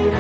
Hey,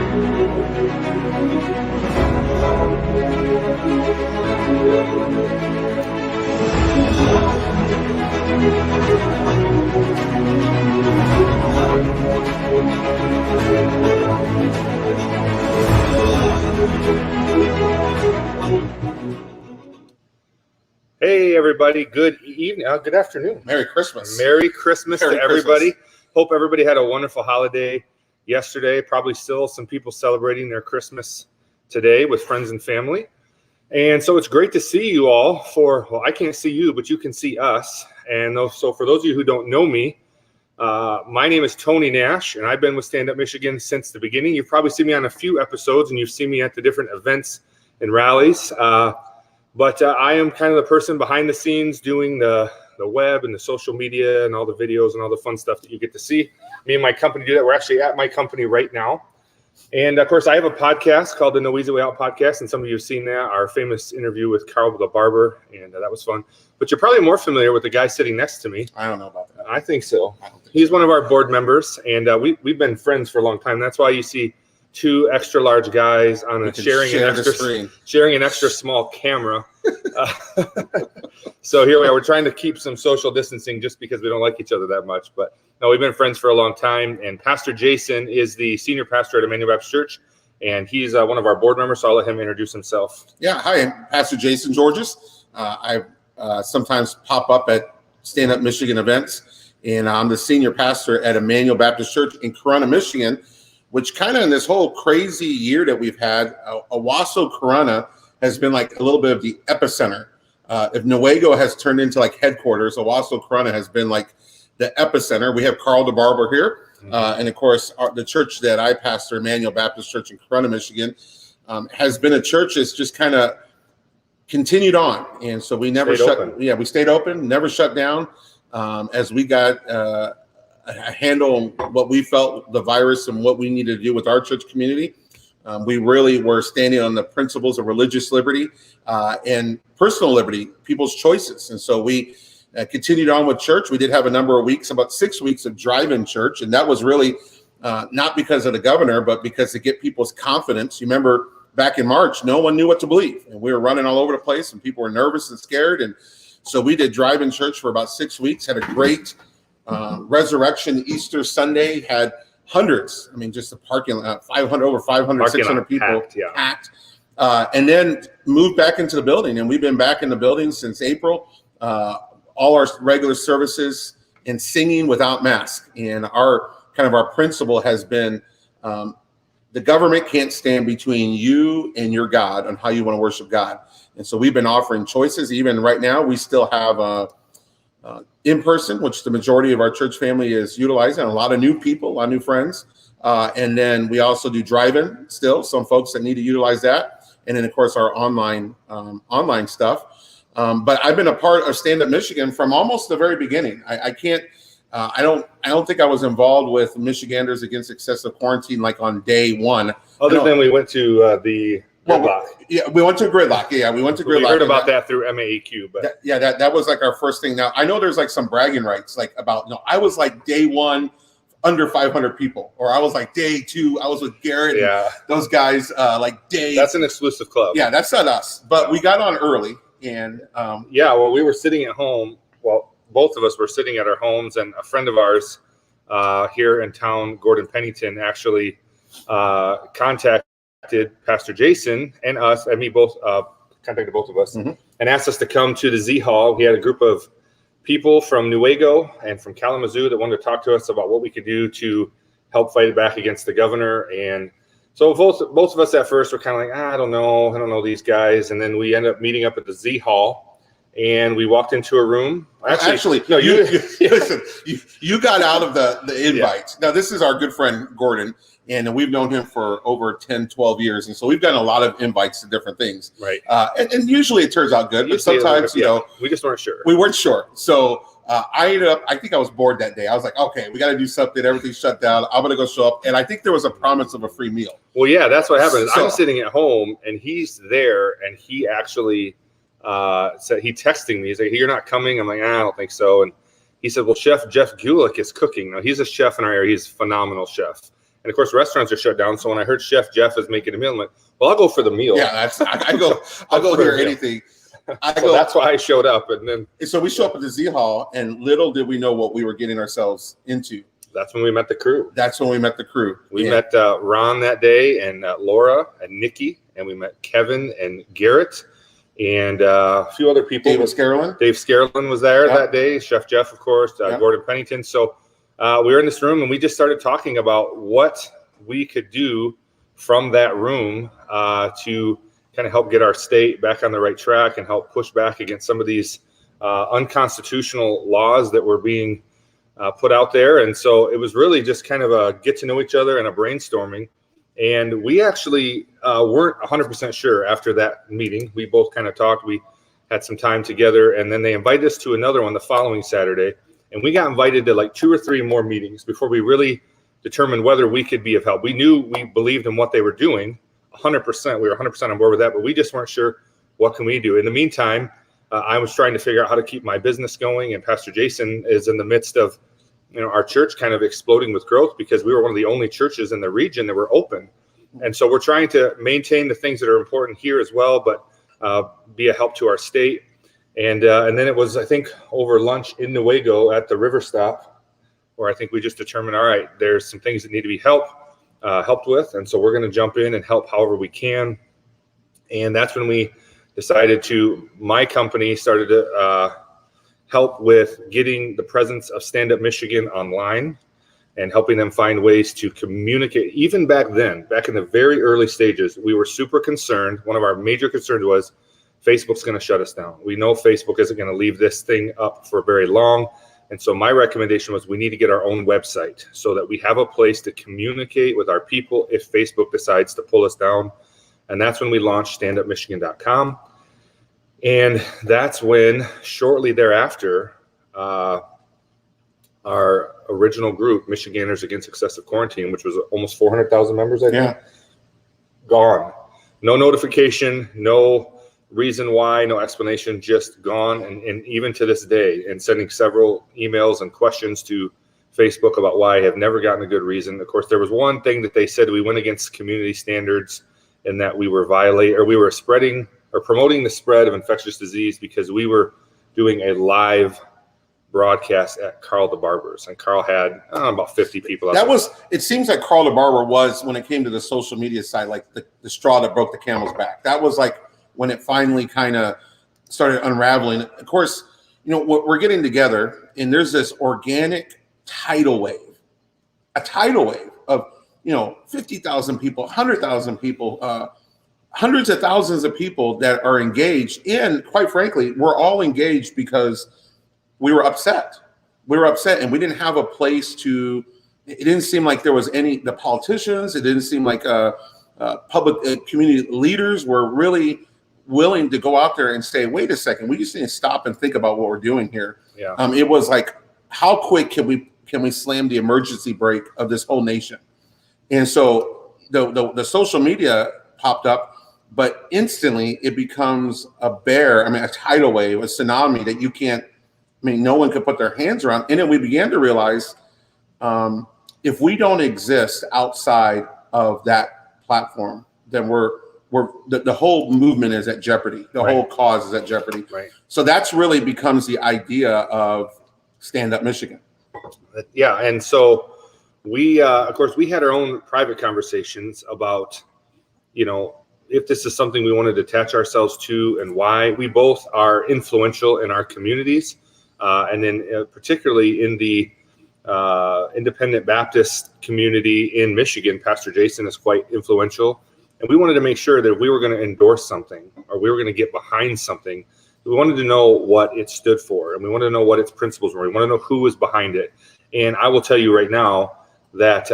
everybody. Good evening. Good afternoon. Merry Christmas. Merry Christmas to everybody. Hope everybody had a wonderful holiday yesterday. Probably still some people celebrating their Christmas today with friends and family. And so it's great to see you all well, I can't see you, but you can see us. And so for those of you who don't know me, my name is Tony Nash, and I've been with Stand Up Michigan since the beginning. You've probably seen me on a few episodes, and you've seen me at the different events and rallies. But I am kind of the person behind the scenes doing the web and the social media and all the videos and all the fun stuff that you get to see. Me and my company do that. We're actually at my company right now. And, of course, I have a podcast called the No Easy Way Out podcast, and some of you have seen that, our famous interview with Carl the Barber, and that was fun. But you're probably more familiar with the guy sitting next to me. I don't know about that. I think so. He's one of our board members, and we've been friends for a long time. That's why you see two extra large guys on sharing an extra small camera. So here we are. We're trying to keep some social distancing just because we don't like each other that much. But no, we've been friends for a long time. And Pastor Jason is the senior pastor at Emmanuel Baptist Church, and he's one of our board members. So I'll let him introduce himself. Yeah, hi, I'm Pastor Jason Georges. I sometimes pop up at Stand Up Michigan events, and I'm the senior pastor at Emmanuel Baptist Church in Corunna, Michigan, which kind of in this whole crazy year that we've had, Owasso, Corunna has been like a little bit of the epicenter. If Newaygo has turned into like headquarters, Owasso, Corunna has been like the epicenter. We have Carl the Barber here. And of course, the church that I pastor, Emmanuel Baptist Church in Corunna, Michigan, has been a church that's just kind of continued on. And so we never we stayed open, never shut down as we got a handle on what we felt the virus and what we needed to do with our church community. We really were standing on the principles of religious liberty and personal liberty, people's choices. And so we continued on with church. We did have a number of weeks, about 6 weeks of drive-in church. And that was really not because of the governor, but because to get people's confidence. You remember back in March, no one knew what to believe. And we were running all over the place and people were nervous and scared. And so we did drive-in church for about 6 weeks, had a great resurrection Easter Sunday, had hundreds. I mean, just the parking lot, 500, 600 people packed. And then moved back into the building. And we've been back in the building since April. All our regular services and singing without mask. And our principle has been the government can't stand between you and your God on how you want to worship God. And so we've been offering choices. Even right now, we still have in person, which the majority of our church family is utilizing, a lot of new people, a lot of new friends. And then we also do drive-in still, some folks that need to utilize that. And then of course our online stuff. But I've been a part of Stand Up Michigan from almost the very beginning. I don't think I was involved with Michiganders Against Excessive Quarantine like on day one. Other than we went to the Gridlock. We went to Gridlock. Yeah, we went to Gridlock. We heard about that through MAEQ. But that was like our first thing. Now, I know there's like some bragging rights, like about, I was like day one, under 500 people. Or I was like day two, I was with Garrett and those guys like day. That's an exclusive club. Yeah, that's not us. But we got on early. And well, we were sitting at home. Well, both of us were sitting at our homes. And a friend of ours here in town, Gordon Pennington, actually contacted Pastor Jason and us, and me both, contacted both of us, and asked us to come to the Z Hall. He had a group of people from Newaygo and from Kalamazoo that wanted to talk to us about what we could do to help fight back against the governor. And so both of us at first were kind of like, I don't know these guys. And then we ended up meeting up at the Z Hall, and we walked into a room. Actually, no, you listen. You got out of the invite. Now, this is our good friend Gordon, and we've known him for over 10, 12 years. And so we've gotten a lot of invites to different things. Right. And usually it turns out good, but sometimes, we just weren't sure. We weren't sure. So I ended up, I think I was bored that day. I was like, okay, we got to do something. Everything's shut down. I'm going to go show up. And I think there was a promise of a free meal. Well, yeah, that's what happened. I'm sitting at home, and he's there, and he actually said, he texting me. He's like, hey, you're not coming? I'm like, I don't think so. And he said, well, Chef Jeff Gulick is cooking. Now, he's a chef in our area. He's a phenomenal chef. And of course, restaurants are shut down. So when I heard Chef Jeff is making a meal, I'm like, well, I'll go for the meal. Yeah, I'll go hear anything. So that's why I showed up. And then so we show up at the Z Hall, and little did we know what we were getting ourselves into. That's when we met the crew. We met Ron that day, and Laura and Nikki, and we met Kevin and Garrett, and a few other people. Dave Scarlin was there that day. Chef Jeff, of course, Gordon Pennington. So we were in this room, and we just started talking about what we could do from that room to kind of help get our state back on the right track and help push back against some of these unconstitutional laws that were being put out there. And so it was really just kind of a get to know each other and a brainstorming. And we actually weren't 100% sure after that meeting. We both kind of talked. We had some time together, and then they invited us to another one the following Saturday. And we got invited to like 2 or 3 more meetings before we really determined whether we could be of help. We knew we believed in what they were doing 100%. We were 100% on board with that, but we just weren't sure what can we do. In the meantime, I was trying to figure out how to keep my business going, and Pastor Jason is in the midst of our church kind of exploding with growth because we were one of the only churches in the region that were open. And so we're trying to maintain the things that are important here as well, but be a help to our state. And then it was, I think, over lunch in Newaygo at the River Stop, where I think we just determined, all right, there's some things that need to be helped with. And so we're going to jump in and help however we can. And that's when we decided my company started to help with getting the presence of Stand Up Michigan online and helping them find ways to communicate. Even back then, back in the very early stages, we were super concerned. One of our major concerns was Facebook's going to shut us down. We know Facebook isn't going to leave this thing up for very long. And so my recommendation was we need to get our own website so that we have a place to communicate with our people if Facebook decides to pull us down. And that's when we launched standupmichigan.com. And that's when, shortly thereafter, our original group, Michiganders Against Excessive Quarantine, which was almost 400,000 members, I think, gone. No notification, no reason why, no explanation, just gone. And even to this day, and sending several emails and questions to Facebook about why I have never gotten a good reason. Of course, there was one thing that they said we went against community standards and that we were spreading or promoting the spread of infectious disease because we were doing a live broadcast at Carl the Barber's, and Carl had about 50 people. It seems like Carl the Barber was, when it came to the social media side, like the straw that broke the camel's back. That was like when it finally kind of started unraveling. Of course, we're getting together, and there's this organic tidal wave of 50,000 people, 100,000 people, hundreds of thousands of people that are engaged. And quite frankly, we're all engaged because we were upset. And we didn't have a place it didn't seem like there was the politicians, it didn't seem like public community leaders were really willing to go out there and say, wait a second, we just need to stop and think about what we're doing here. Yeah. It was like, how quick can we slam the emergency brake of this whole nation? And so the social media popped up, but instantly it becomes a tidal wave, a tsunami that no one could put their hands around. And then we began to realize if we don't exist outside of that platform, then the whole movement is at jeopardy. The whole cause is at jeopardy. Right. So that's really becomes the idea of Stand Up Michigan. Yeah. And so we, of course, we had our own private conversations about, if this is something we want to attach ourselves to and why. We both are influential in our communities. And then particularly in the independent Baptist community in Michigan, Pastor Jason is quite influential. And we wanted to make sure that if we were going to endorse something or we were going to get behind something, we wanted to know what it stood for. And we wanted to know what its principles were. We want to know who was behind it. And I will tell you right now that,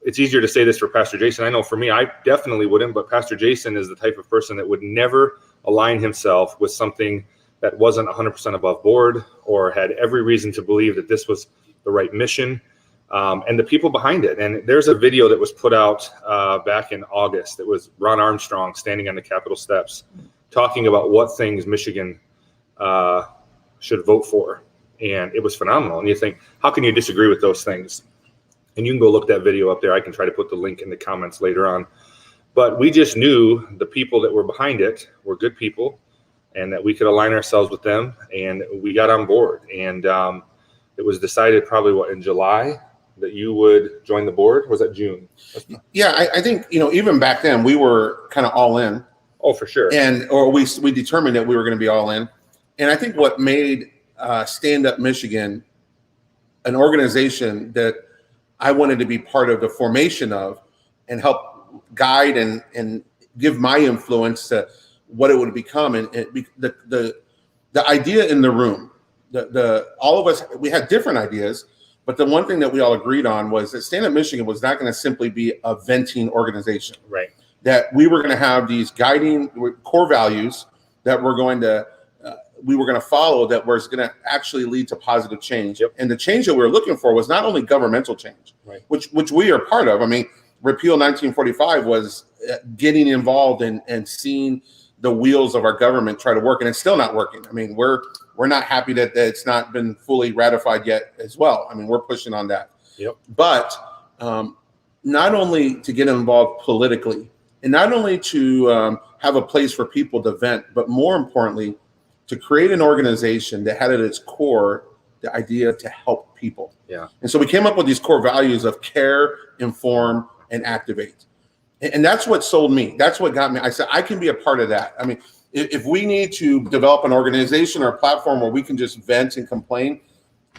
it's easier to say this for Pastor Jason. I know for me, I definitely wouldn't, but Pastor Jason is the type of person that would never align himself with something that wasn't 100% above board or had every reason to believe that this was the right mission, and the people behind it. And there's a video that was put out back in August. It was Ron Armstrong standing on the Capitol steps talking about what things Michigan should vote for. And it was phenomenal. And you think, how can you disagree with those things? And you can go look that video up there. I can try to put the link in the comments later on. But we just knew the people that were behind it were good people and that we could align ourselves with them. And we got on board. And it was decided probably, in July that you would join the board? Was that June? Yeah, I think, even back then we were kind of all in. Oh, for sure. Or we determined that we were going to be all in. And I think what made Stand Up Michigan an organization that I wanted to be part of the formation of and help guide and give my influence to what it would become. And the idea in the room, all of us, we had different ideas, but the one thing that we all agreed on was that Stand Up Michigan was not going to simply be a venting organization. Right. That we were going to have these guiding core values that we were going to follow, that was going to actually lead to positive change. Yep. And the change that we were looking for was not only governmental change, right, which we are part of. I mean, Repeal 1945 was getting involved and seeing the wheels of our government try to work, and it's still not working. I mean, we're not happy that it's not been fully ratified yet as well. I mean, we're pushing on that. Yep. But not only to get involved politically, and not only to have a place for people to vent, but more importantly, to create an organization that had at its core the idea to help people. Yeah. And so we came up with these core values of care, inform, and activate. And that's what sold me. That's what got me. I said, I can be a part of that. I mean, if we need to develop an organization or a platform where we can just vent and complain,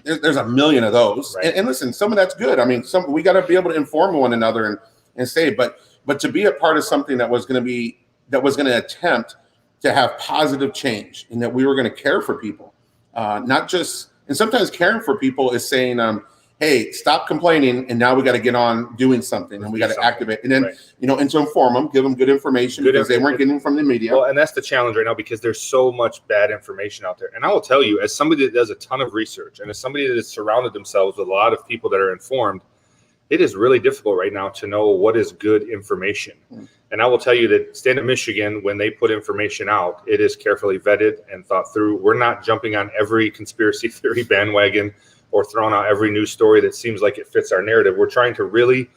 there's a million of those. Right. And listen, some of that's good. I mean, we got to be able to inform one another and say, but to be a part of something that was going to attempt to have positive change, and that we were going to care for people, not just. And sometimes caring for people is saying, hey, stop complaining, and now we got to get on doing something, and we got to activate, and then, right, and to inform them, give them good information, because they weren't getting from the media. Well, and that's the challenge right now, because there's so much bad information out there. And I will tell you, as somebody that does a ton of research, and as somebody that has surrounded themselves with a lot of people that are informed, it is really difficult right now to know what is good information. And I will tell you that Stand Up Michigan, when they put information out, it is carefully vetted and thought through. We're not jumping on every conspiracy theory bandwagon or throwing out every news story that seems like it fits our narrative. We're trying to really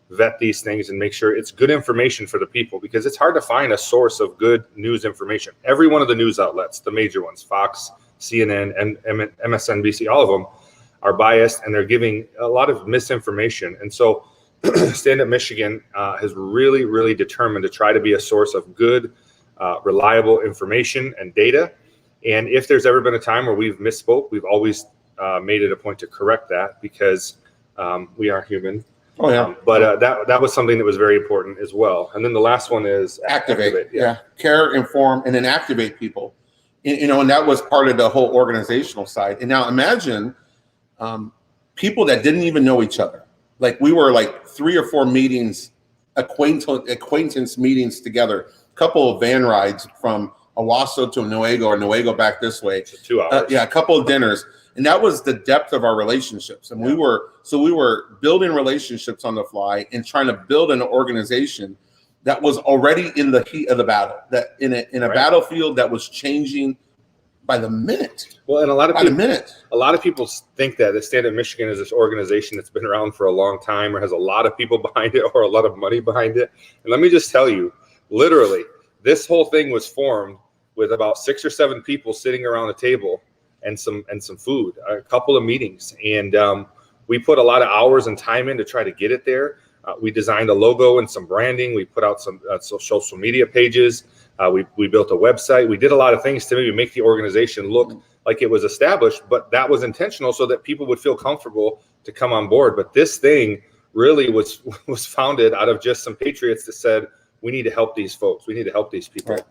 vet these things and make sure it's good information for the people, because it's hard to find a source of good news information. Every one of the news outlets, the major ones, Fox, CNN, and MSNBC, all of them are biased, and they're giving a lot of misinformation. And so Stand Up Michigan has really, really determined to try to be a source of good, reliable information and data. And if there's ever been a time where we've misspoke, we've always made it a point to correct that, because we are human. Oh, yeah. But that was something that was very important as well. And then the last one is activate. Yeah. Care, inform, and then activate people. And that was part of the whole organizational side. And now imagine people that didn't even know each other. Like, we were like 3 or 4 meetings, acquaintance meetings together, a couple of van rides from Owasso to Newaygo, or Newaygo back this way. 2 hours. A couple of dinners. And that was the depth of our relationships. And we were building relationships on the fly and trying to build an organization that was already in the heat of the battle, that in a battlefield that was changing by the minute. Well, and a lot of people think that the Stand Up Michigan is this organization that's been around for a long time, or has a lot of people behind it, or a lot of money behind it. And let me just tell you, literally, this whole thing was formed with about 6 or 7 people sitting around a table and some food, a couple of meetings. And we put a lot of hours and time in to try to get it there. We designed a logo and some branding. We put out some social media pages. We built a website. We did a lot of things to maybe make the organization look like it was established, but that was intentional so that people would feel comfortable to come on board. But this thing really was founded out of just some patriots that said, we need to help these folks. We need to help these people. Right.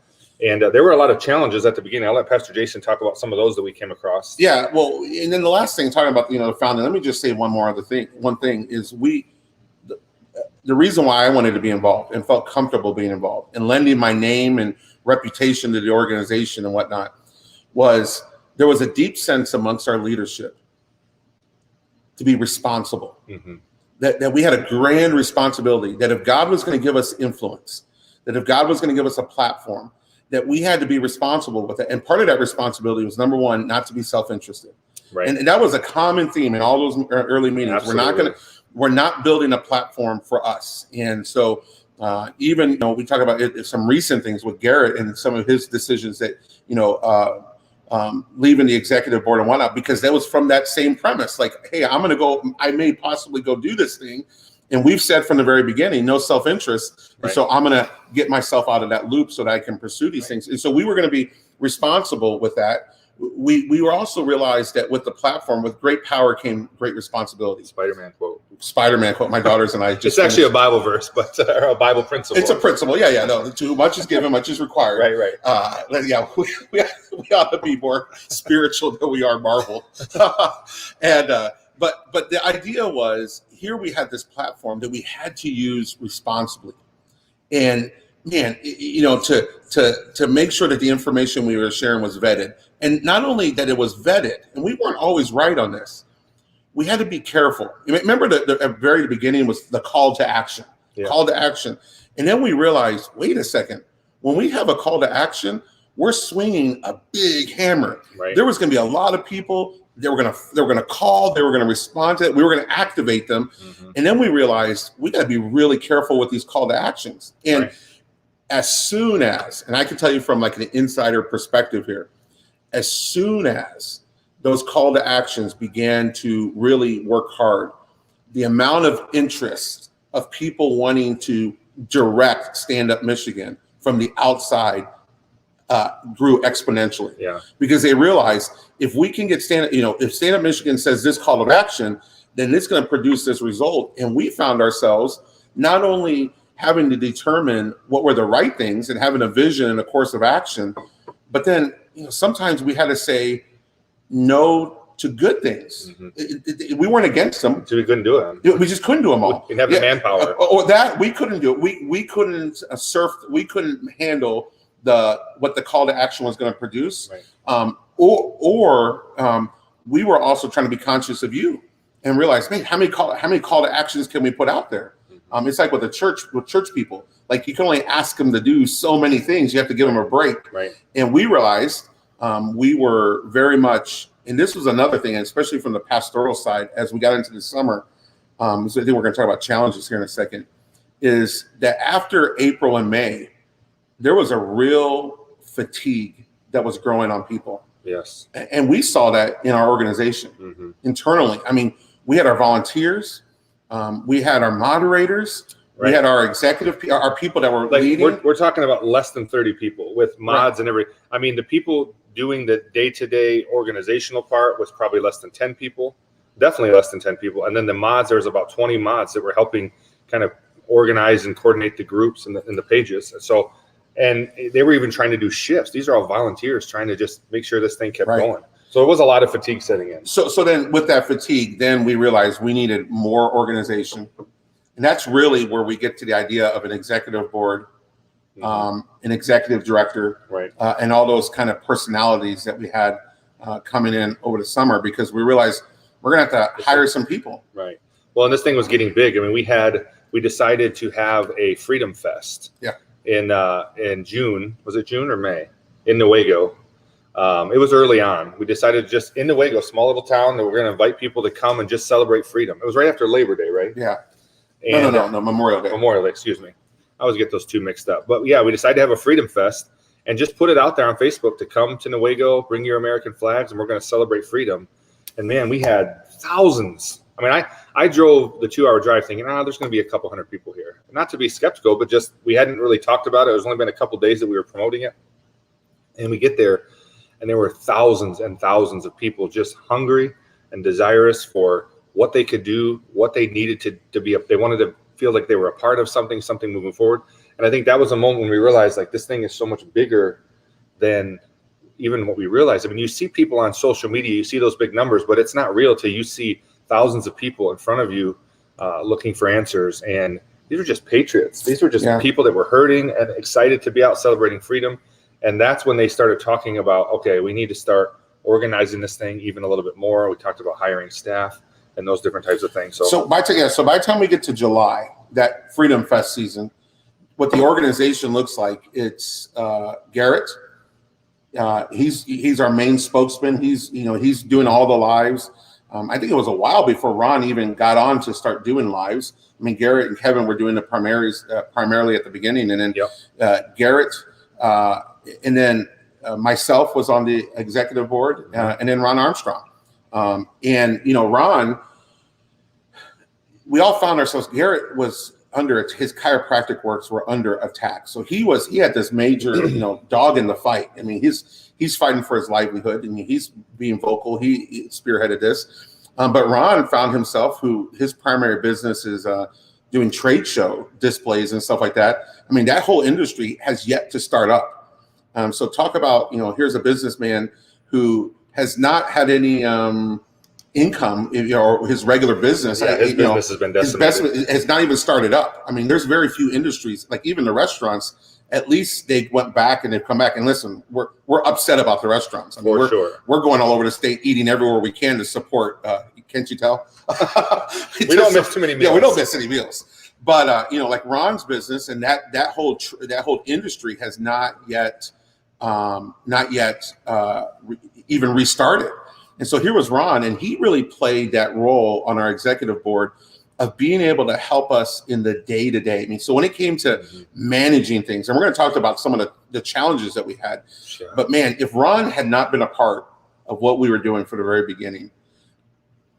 And there were a lot of challenges at the beginning. I'll let Pastor Jason talk about some of those that we came across. Yeah, well, and then the last thing, talking about the founding, let me just say one thing is the reason why I wanted to be involved and felt comfortable being involved and lending my name and reputation to the organization and whatnot was there was a deep sense amongst our leadership to be responsible. Mm-hmm. That we had a grand responsibility, that if God was going to give us influence, that if God was going to give us a platform, that we had to be responsible with it. And part of that responsibility was, number one, not to be self-interested. Right. And that was a common theme in all those early meetings. Absolutely. We're not building a platform for us. And so even, we talk about some recent things with Garrett and some of his decisions that, leaving the executive board and whatnot, because that was from that same premise. Like, hey, I may possibly go do this thing. And we've said from the very beginning, no self-interest. Right. And so I'm going to get myself out of that loop so that I can pursue these things. And so we were going to be responsible with that. We were also realized that with the platform, with great power came great responsibility. Spider-Man quote. Spider-Man quote. My daughters and I just. It's actually a Bible verse, but or a Bible principle. It's a principle. Yeah. No, too much is given, much is required. Right. Yeah, we ought to be more spiritual than we are Marvel. And but the idea was, here we had this platform that we had to use responsibly, and man, to make sure that the information we were sharing was vetted, and not only that it was vetted, and we weren't always right on this. We had to be careful. Remember, the very beginning was the call to action. Yeah. Call to action, and then we realized, wait a second, when we have a call to action, we're swinging a big hammer. Right. There was going to be a lot of people. They were going to call. They were going to respond to it. We were going to activate them, and then we realized we got to be really careful with these call to actions. And as soon as, and I can tell you from like an insider perspective here, as soon as those call to actions began to really work hard, the amount of interest of people wanting to direct Stand Up Michigan from the outside grew exponentially. Yeah. Because they realized if we can get if Stand Up Michigan says this call to action, then it's going to produce this result. And we found ourselves not only having to determine what were the right things and having a vision and a course of action, but then sometimes we had to say no to good things. We weren't against them. So we couldn't do it. We just couldn't do them all. We didn't have the manpower. Or that we couldn't do it. We couldn't we couldn't handle what the call to action was going to produce. Right. We were also trying to be conscious of you and realize, man, how many call to actions can we put out there? It's like with church people, like you can only ask them to do so many things. You have to give them a break. Right. And we realized we were very much, and this was another thing, and especially from the pastoral side, as we got into the summer, so I think we're going to talk about challenges here in a second, is that after April and May, there was a real fatigue that was growing on people. Yes. And we saw that in our organization internally. I mean, we had our volunteers, we had our moderators, we had our our people that were leading. We're talking about less than 30 people with mods and everything. I mean, the people doing the day-to-day organizational part was probably less than 10 people, definitely less than 10 people. And then the mods, there was about 20 mods that were helping kind of organize and coordinate the groups and the pages. And they were even trying to do shifts. These are all volunteers trying to just make sure this thing kept going. So it was a lot of fatigue setting in. So then with that fatigue, then we realized we needed more organization. And that's really where we get to the idea of an executive board, an executive director, and all those kind of personalities that we had coming in over the summer, because we realized we're going to have to hire some people. Right. Well, and this thing was getting big. I mean, we decided to have a Freedom Fest. Yeah. In June. Was it June or May? In Newaygo. It was early on. We decided just in Newaygo, small little town, that we're going to invite people to come and just celebrate freedom. It was right after Labor Day, right? Yeah. And, no, Memorial Day. Memorial Day, excuse me. I always get those two mixed up. But yeah, we decided to have a Freedom Fest and just put it out there on Facebook to come to Newaygo, bring your American flags, and we're going to celebrate freedom. And man, we had thousands. I mean, I drove the 2-hour drive thinking, there's going to be a couple hundred people here. Not to be skeptical, but just we hadn't really talked about it. It was only been a couple days that we were promoting it. And we get there, and there were thousands and thousands of people just hungry and desirous for what they could do, what they needed to be. They wanted to feel like they were a part of something moving forward. And I think that was a moment when we realized, like, this thing is so much bigger than even what we realized. I mean, you see people on social media, you see those big numbers, but it's not real till you see thousands of people in front of you looking for answers. And these are just patriots. These were just people that were hurting and excited to be out celebrating freedom. And that's when they started talking about, okay, we need to start organizing this thing even a little bit more. We talked about hiring staff and those different types of things. So by the time we get to July, that Freedom Fest season, what the organization looks like, it's Garrett, He's our main spokesman. He's doing all the lives. I think it was a while before Ron even got on to start doing lives. I mean, Garrett and Kevin were doing the primaries primarily at the beginning, and then Garrett, and then myself was on the executive board, and then Ron Armstrong. And Ron, we all found ourselves. Garrett was under his chiropractic works were under attack, so he had this major dog in the fight. I mean, he's fighting for his livelihood, and he's being vocal. He spearheaded this, but Ron found himself his primary business is doing trade show displays and stuff like that. I mean, that whole industry has yet to start up. So talk about here's a businessman who has not had any income, or his regular business. His business has been decimated. His business has not even started up. I mean, there's very few industries, like even the restaurants. At least they went back and they've come back and listen. We're upset about the restaurants. I mean, we're going all over the state, eating everywhere we can to support. Can't you tell? We don't miss too many meals. Yeah, we don't miss any meals. But like Ron's business and that whole industry has not yet even restarted. And so here was Ron, and he really played that role on our executive board of being able to help us in the day-to-day. I mean, so when it came to managing things, and we're going to talk about some of the challenges that we had. Sure. But man, if Ron had not been a part of what we were doing from the very beginning,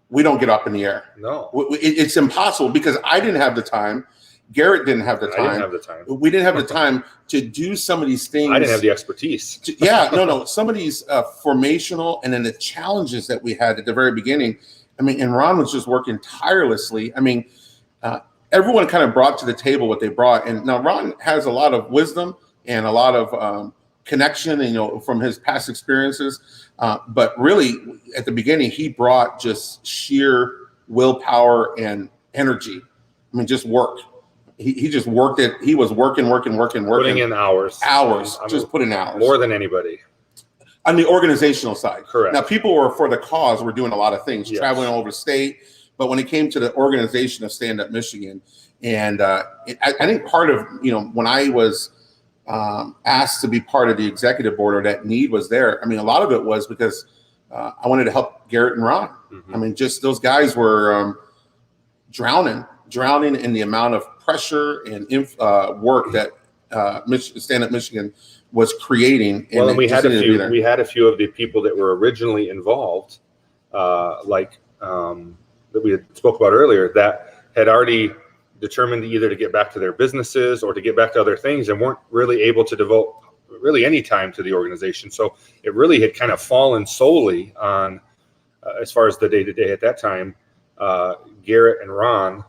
we don't get up in the air. No. It's impossible, because I didn't have the time. Garrett didn't have the time. I didn't have the time. We didn't have the time to do some of these things. I didn't have the expertise. Some of these formational and then the challenges that we had at the very beginning. I mean, and Ron was just working tirelessly. I mean, everyone kind of brought to the table what they brought. And now Ron has a lot of wisdom and a lot of connection, from his past experiences. But really, at the beginning, he brought just sheer willpower and energy. I mean, just work. He just worked it. He was working. Putting in hours. Just putting hours. More than anybody. On the organizational side. Correct. Now, people were for the cause, were doing a lot of things, traveling all over the state. But when it came to the organization of Stand Up Michigan, and I think part of, when I was asked to be part of the executive board, or that need was there, I mean, a lot of it was because I wanted to help Garrett and Ron. Mm-hmm. I mean, just those guys were drowning in the amount of pressure and work that Stand Up Michigan was creating. And we had a few of the people that were originally involved, that we had spoke about earlier, that had already determined either to get back to their businesses or to get back to other things, and weren't really able to devote really any time to the organization. So it really had kind of fallen solely on, as far as the day-to-day at that time, Garrett and Ron.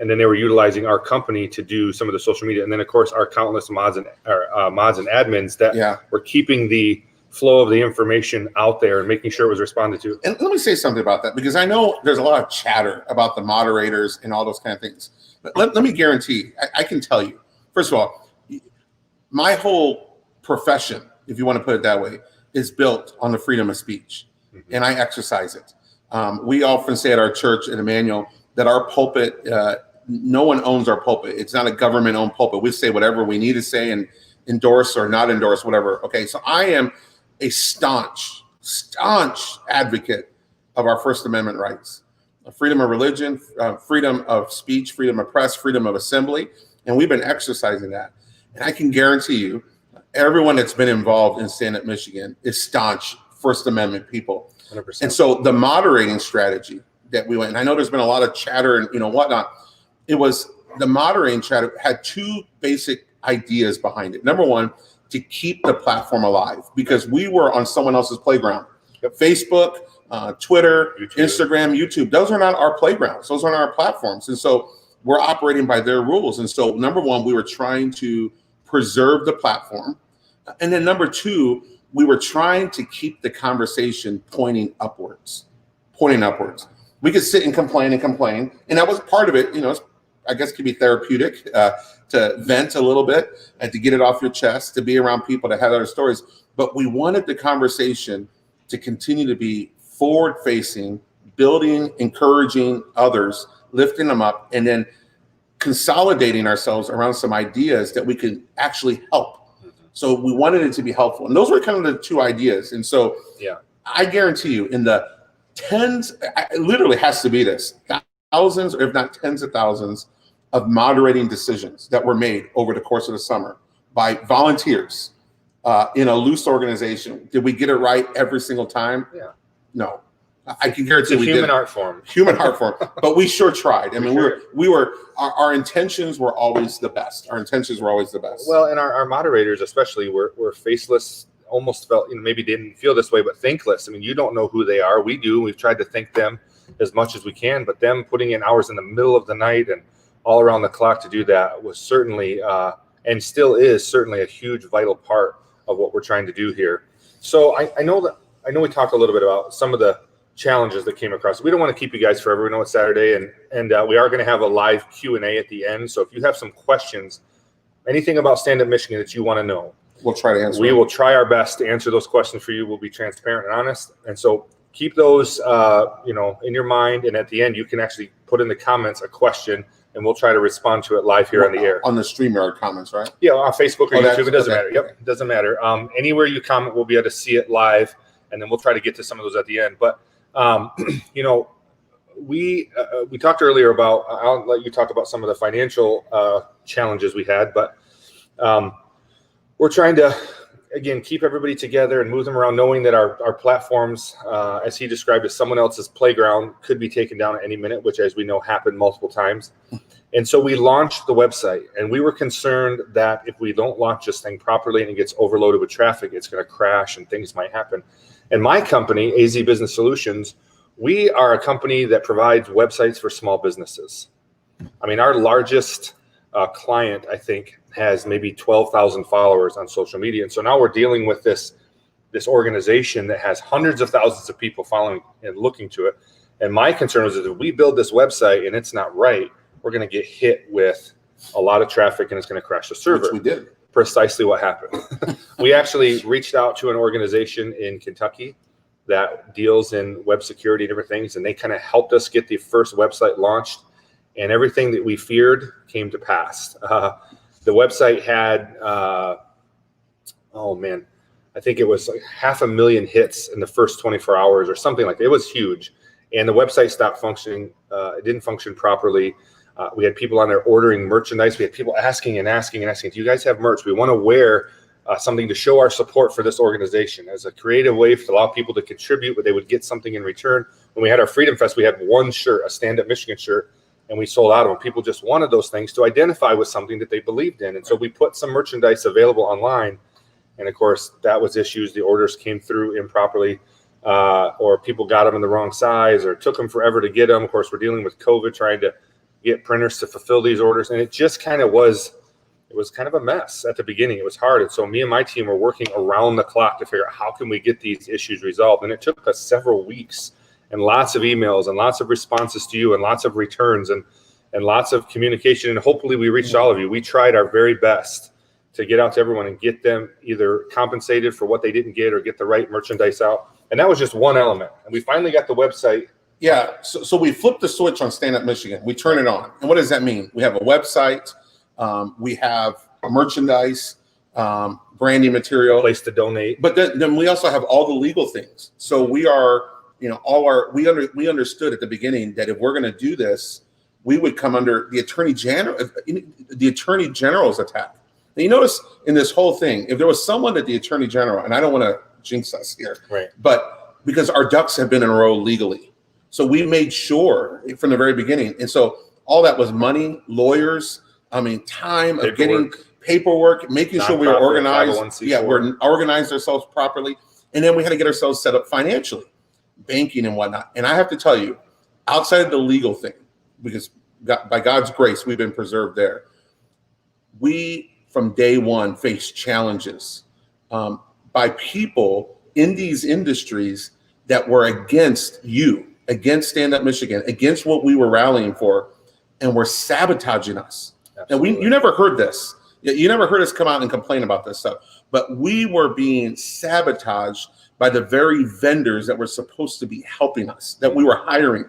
And then they were utilizing our company to do some of the social media. And then, of course, our countless mods and admins that were keeping the flow of the information out there and making sure it was responded to. And let me say something about that, because I know there's a lot of chatter about the moderators and all those kind of things. But let me guarantee, I can tell you, first of all, my whole profession, if you want to put it that way, is built on the freedom of speech. Mm-hmm. And I exercise it. We often say at our church at Emmanuel that our pulpit, no one owns our pulpit. It's not a government-owned pulpit. We say whatever we need to say and endorse or not endorse, whatever. Okay, so I am a staunch advocate of our First Amendment rights. Freedom of religion, freedom of speech, freedom of press, freedom of assembly, and we've been exercising that. And I can guarantee you, everyone that's been involved in Stand Up Michigan is staunch First Amendment people. 100%. And so the moderating strategy that we went, and I know there's been a lot of chatter and whatnot. It was the moderating chatter had two basic ideas behind it. Number one, to keep the platform alive, because we were on someone else's playground. Yep. Facebook, Twitter, Instagram, YouTube, those are not our playgrounds. Those aren't our platforms. And so we're operating by their rules. And so number one, we were trying to preserve the platform. And then number two, we were trying to keep the conversation pointing upwards. We could sit and complain, and that was part of it. I guess it could be therapeutic to vent a little bit and to get it off your chest, to be around people that had other stories. But we wanted the conversation to continue to be forward-facing, building, encouraging others, lifting them up, and then consolidating ourselves around some ideas that we could actually help. So we wanted it to be helpful. And those were kind of the two ideas. And so I guarantee you in the tens, it literally has to be this, thousands, or if not tens of thousands of moderating decisions that were made over the course of the summer by volunteers in a loose organization. Did we get it right every single time? Yeah. No. I can guarantee we did. Human art form. Human art form. But we sure tried. I mean, our intentions were always the best. Our intentions were always the best. Well, and our moderators especially were faceless, almost felt, maybe didn't feel this way, but thankless. I mean, you don't know who they are. We do. We've tried to thank them as much as we can, but them putting in hours in the middle of the night and all around the clock to do that was certainly, and still is certainly, a huge vital part of what we're trying to do here. So I know we talked a little bit about some of the challenges that came across. We don't want to keep you guys forever. We know it's Saturday, and we are going to have a live Q&A at the end. So if you have some questions, anything about Stand Up Michigan that you want to know, we'll try to answer. We will try our best to answer those questions for you. We'll be transparent and honest. And so keep those, in your mind. And at the end, you can actually put in the comments a question, and we'll try to respond to it live here on the air. On the StreamYard comments, right? Yeah, on Facebook or YouTube. It doesn't matter. Yep, okay. It doesn't matter. Anywhere you comment, we'll be able to see it live, and then we'll try to get to some of those at the end. But we talked earlier about, I'll let you talk about some of the financial challenges we had, but we're trying to, again, keep everybody together and move them around, knowing that our platforms, as he described, as someone else's playground, could be taken down at any minute, which, as we know, happened multiple times. And so we launched the website, and we were concerned that if we don't launch this thing properly and it gets overloaded with traffic, it's going to crash and things might happen. And my company, AZ Business Solutions, we are a company that provides websites for small businesses. I mean, our largest client, I think, has maybe 12,000 followers on social media. And so now we're dealing with this organization that has hundreds of thousands of people following and looking to it. And my concern was that if we build this website and it's not right, we're going to get hit with a lot of traffic and it's going to crash the server. Which we did. Precisely what happened. We actually reached out to an organization in Kentucky that deals in web security and different things, and they kind of helped us get the first website launched, and everything that we feared came to pass. The website had, I think it was like 500,000 hits in the first 24 hours or something like that. It was huge. And the website stopped functioning. It didn't function properly. We had people on there ordering merchandise. We had people asking, do you guys have merch? We want to wear something to show our support for this organization as a creative way to allow people to contribute, but they would get something in return. When we had our Freedom Fest, we had one shirt, a Stand Up Michigan shirt, and we sold out of them. People just wanted those things to identify with something that they believed in. And so we put some merchandise available online. And of course, that was issues. The orders came through improperly, or people got them in the wrong size, or took them forever to get them. Of course, we're dealing with COVID, trying to get printers to fulfill these orders. And it just kind of was, it was kind of a mess at the beginning. It was hard. And so me and my team were working around the clock to figure out how can we get these issues resolved. And it took us several weeks and lots of emails and lots of responses to you and lots of returns and lots of communication. And hopefully we reached all of you. We tried our very best to get out to everyone and get them either compensated for what they didn't get or get the right merchandise out. And that was just one element. And we finally got the website. Yeah, so we flipped the switch on Stand Up Michigan. We turn it on. And what does that mean? We have a website. We have merchandise, branding material. Place to donate. But then we also have all the legal things. So we are, we understood at the beginning that if we're going to do this, we would come under the Attorney General's attack. And you notice in this whole thing, if there was someone that the Attorney General, and I don't want to jinx us here, right? But because our ducks have been in a row legally. So we made sure from the very beginning. And so all that was money, lawyers, time of getting paperwork, making sure we were organized. Yeah, we're organized ourselves properly. And then we had to get ourselves set up financially, banking and whatnot. And I have to tell you, outside of the legal thing, because by God's grace, we've been preserved there. We, from day one, faced challenges by people in these industries that were against you, against Stand Up Michigan, against what we were rallying for, and were sabotaging us. Absolutely. And you never heard this. You never heard us come out and complain about this stuff. But we were being sabotaged by the very vendors that were supposed to be helping us, that we were hiring.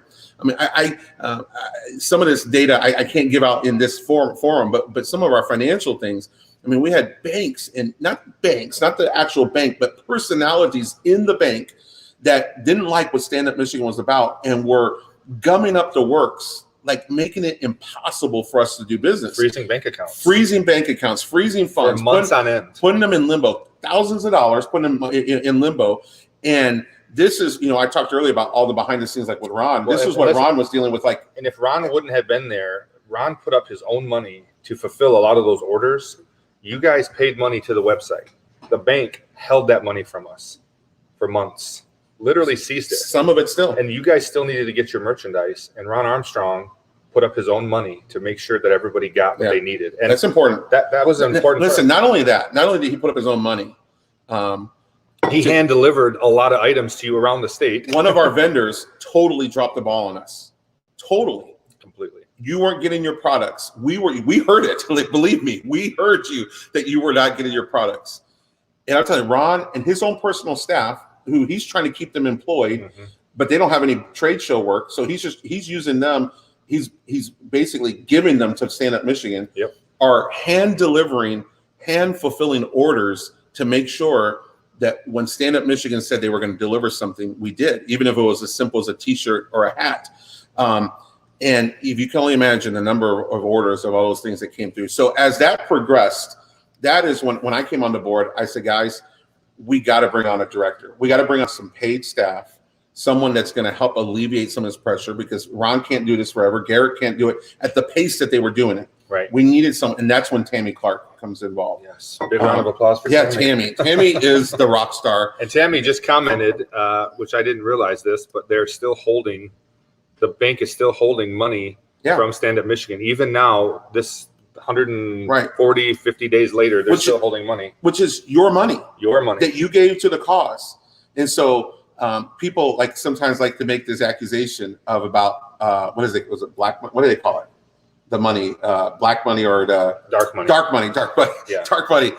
Some of this data I can't give out in this forum, but some of our financial things, I mean, we had banks, and not the actual bank, but personalities in the bank that didn't like what Stand Up Michigan was about and were gumming up the works, like making it impossible for us to do business. Freezing bank accounts, freezing funds, for months on end, putting them in limbo, thousands of dollars, putting them in limbo. And this is, I talked earlier about all the behind the scenes, like with Ron. This is what Ron was dealing with. Like, and if Ron wouldn't have been there, Ron put up his own money to fulfill a lot of those orders. You guys paid money to the website. The bank held that money from us for months. Literally seized it. Some of it still. And you guys still needed to get your merchandise. And Ron Armstrong put up his own money to make sure that everybody got what they needed. And that's important. That was an important Listen, part. not only did he put up his own money, he hand delivered a lot of items to you around the state. One of our vendors totally dropped the ball on us. Totally. Completely. You weren't getting your products. We heard it. Like, believe me, we heard you that you were not getting your products. And I'll tell you, Ron and his own personal staff, who he's trying to keep them employed, but they don't have any trade show work. So he's using them. He's basically giving them to Stand Up Michigan. Yep. Are hand fulfilling orders to make sure that when Stand Up Michigan said they were going to deliver something, we did, even if it was as simple as a T-shirt or a hat. And if you can only imagine the number of orders of all those things that came through. So as that progressed, that is when I came on the board, I said, guys, we got to bring on a director. We got to bring on some paid staff, someone that's going to help alleviate some of this pressure, because Ron can't do this forever. Garrett can't do it at the pace that they were doing it. Right. We needed some, and that's when Tammy Clark comes involved. Yes. Big round of applause for Tammy. Tammy is the rock star. And Tammy just commented, which I didn't realize this, but the bank is still holding money from Stand Up Michigan. Even now, this 140, 50 days later, they're still holding money. Which is your money. Your money. That you gave to the cause. And so people sometimes like to make this accusation of about, what is it? Was it black money? What do they call it? The money, black money or the dark money. Dark money. Yeah. Dark money.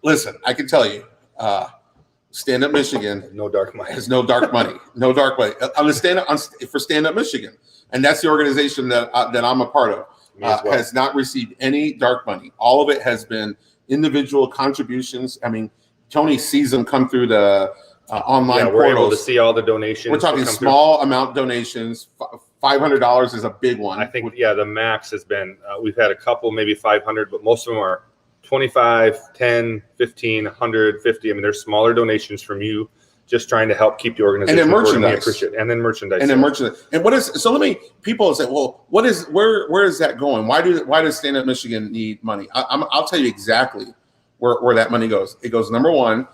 Listen, I can tell you, Stand Up Michigan no dark money. Has no dark money. No dark money. For Stand Up Michigan. And that's the organization that I'm a part of. Has not received any dark money. All of it has been individual contributions. I mean, Tony sees them come through the online portals. We're able to see all the donations. We're talking small amount donations. $500 is a big one. I think, the max has been, we've had a couple, maybe 500, but most of them are 25, 10, 15, 100, 50. I mean, there's smaller donations from you just trying to help keep the organization. And then merchandise. Appreciate it. And then merchandise. And people say, well, where is that going? Why does Stand Up Michigan need money? I'll tell you exactly where that money goes. It goes, number one,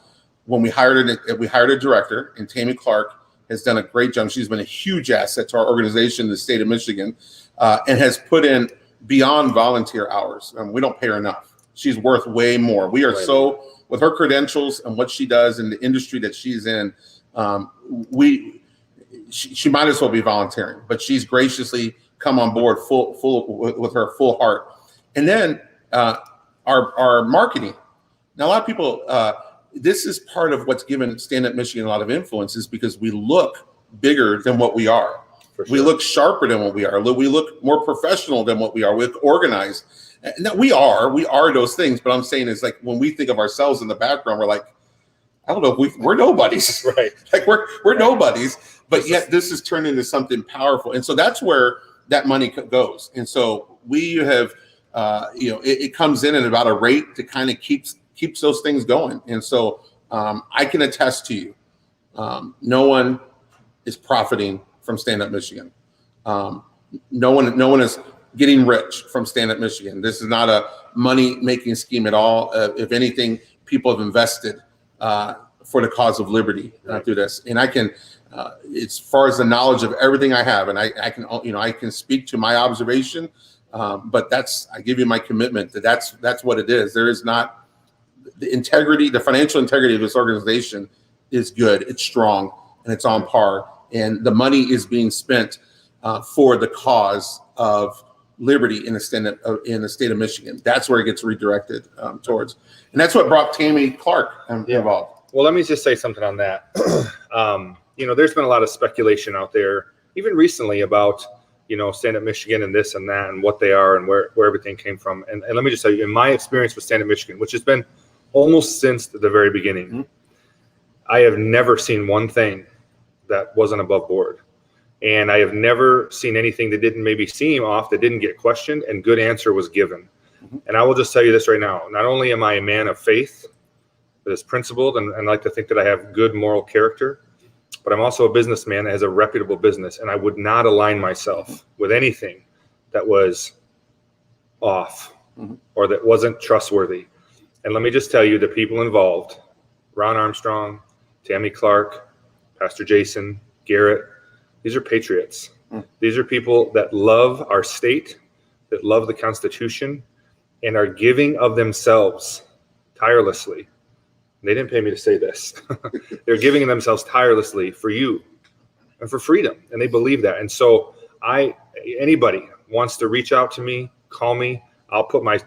when we hired a director, and Tammy Clark has done a great job. She's been a huge asset to our organization in the state of Michigan, and has put in beyond volunteer hours. We don't pay her enough. She's worth way more. We are with her credentials and what she does in the industry that she's in, she might as well be volunteering, but she's graciously come on board with her full heart. And then our marketing. Now, a lot of people, this is part of what's given Stand Up Michigan a lot of influence, is because we look bigger than what we are. Sure. We look sharper than what we are. We look more professional than what we are. We look organized. Now, we are those things, but I'm saying is, like, when we think of ourselves in the background, we're like, I don't know, we're nobodies. Right. Like we're nobodies, but yet this has turned into something powerful. And so that's where that money goes. And so we have, it comes in at about a rate that kind of keeps those things going. And so I can attest to you, no one is profiting from Stand Up Michigan. No one is getting rich from Stand Up Michigan. This is not a money-making scheme at all. If anything, people have invested for the cause of liberty through this. And I can, as far as the knowledge of everything I have, and I can speak to my observation, but I give you my commitment that's what it is. There is not the financial integrity of this organization is good, it's strong, and it's on par. And the money is being spent for the cause of liberty in the state of Michigan. That's where it gets redirected towards, and that's what brought Tammy Clark involved. Well, let me just say something on that. There's been a lot of speculation out there, even recently, about Stand Up Michigan and this and that and what they are and where everything came from. And let me just tell you, in my experience with Stand Up Michigan, which has been almost since the very beginning, Mm-hmm. I have never seen one thing that wasn't above board. And I have never seen anything that didn't maybe seem off, that didn't get questioned, and good answer was given. Mm-hmm. And I will just tell you this right now. Not only am I a man of faith that is principled and like to think that I have good moral character, but I'm also a businessman that has a reputable business, and I would not align myself with anything that was off Mm-hmm. or that wasn't trustworthy. And let me just tell you, the people involved, Ron Armstrong, Tammy Clark, Pastor Jason, Garrett, these are patriots. Mm. These are people that love our state, that love the Constitution, and are giving of themselves tirelessly. They didn't pay me to say this. They're giving themselves tirelessly for you and for freedom. And they believe that. And so anybody wants to reach out to me, call me. I'll put my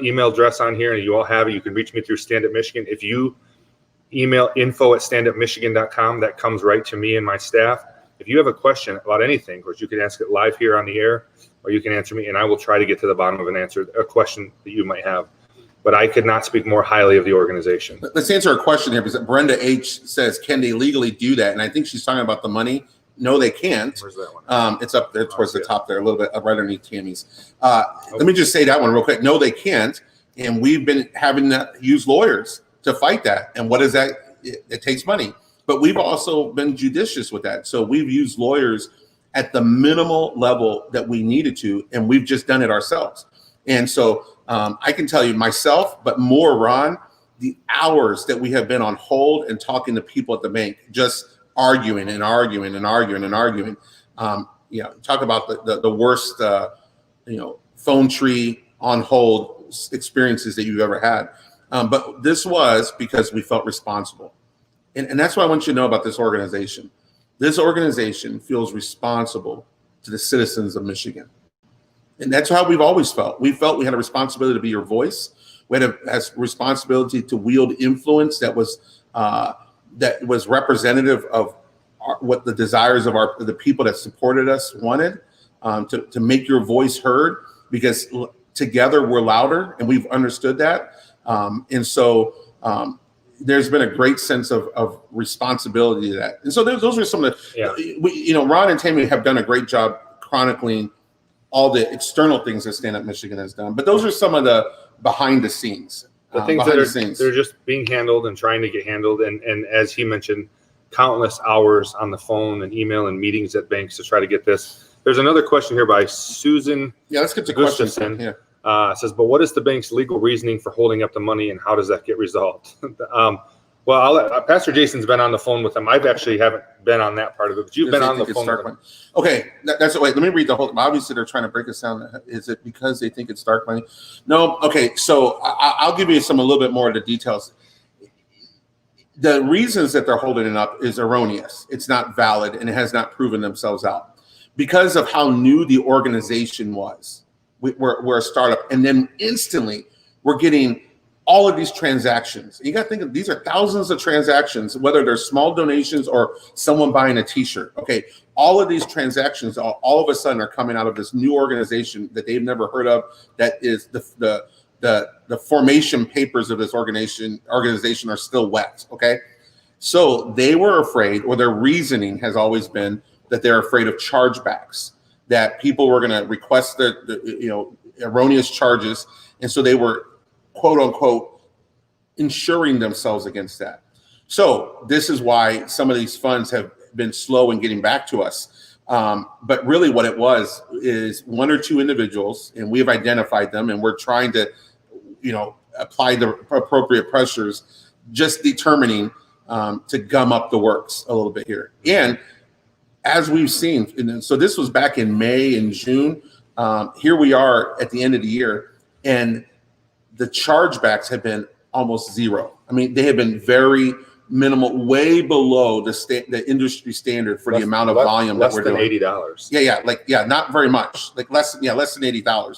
email address on here, and you all have it. You can reach me through Stand Up Michigan. If you email info@standupmichigan.com, that comes right to me and my staff. If you have a question about anything, of course, you can ask it live here on the air, or you can answer me, and I will try to get to the bottom of a question that you might have. But I could not speak more highly of the organization. Let's answer a question here, because Brenda H says, can they legally do that? And I think she's talking about the money. No, they can't. Where's that one? It's up there towards the top there, a little bit right underneath Tammy's. Let me just say that one real quick. No, they can't. And we've been having to use lawyers to fight that. And what is that? It takes money. But we've also been judicious with that. So we've used lawyers at the minimal level that we needed to, and we've just done it ourselves. And so I can tell you myself, but more Ron, the hours that we have been on hold and talking to people at the bank, just arguing and arguing and arguing and arguing. Talk about the worst, phone tree on hold experiences that you've ever had. But this was because we felt responsible. And that's what I want you to know about this organization. This organization feels responsible to the citizens of Michigan. And that's how we've always felt. We felt we had a responsibility to be your voice. We had a responsibility to wield influence that was representative of what the desires of the people that supported us wanted, to make your voice heard, because together we're louder, and we've understood that. And so there's been a great sense of responsibility to that. And so those are some of the, Ron and Tammy have done a great job chronicling all the external things that Stand Up Michigan has done. But those are some of the behind the scenes. The things they're just being handled and trying to get handled. And as he mentioned, countless hours on the phone and email and meetings at banks to try to get this. There's another question here by Susan. Yeah, let's get to questions. Says, but what is the bank's legal reasoning for holding up the money, and how does that get resolved? Well, I'll let, Pastor Jason's been on the phone with them. I've actually haven't been on that part of it, but you've been on the phone with them. Okay, that's it. Wait, let me read the whole. Obviously, they're trying to break us down. Is it because they think it's dark money? No. Okay, so I'll give you a little bit more of the details. The reasons that they're holding it up is erroneous. It's not valid, and it has not proven themselves out because of how new the organization was. We're a startup, and then instantly we're getting all of these transactions. You got to think of these are thousands of transactions, whether they're small donations or someone buying a T-shirt. Okay, all of these transactions all of a sudden are coming out of this new organization that they've never heard of. That is the formation papers of this organization are still wet. Okay, so they were afraid, or their reasoning has always been that they're afraid of chargebacks, that people were going to request the erroneous charges, and so they were, quote unquote, insuring themselves against that. So this is why some of these funds have been slow in getting back to us. But really what it was is one or two individuals, and we have identified them, and we're trying to, apply the appropriate pressures, just determining to gum up the works a little bit here. And as we've seen, and so this was back in May and June. Here we are at the end of the year, and the chargebacks have been almost zero. I mean, they have been very minimal, way below the industry standard for the amount of volume that we're doing. Less than $80. Not very much. Less than $80.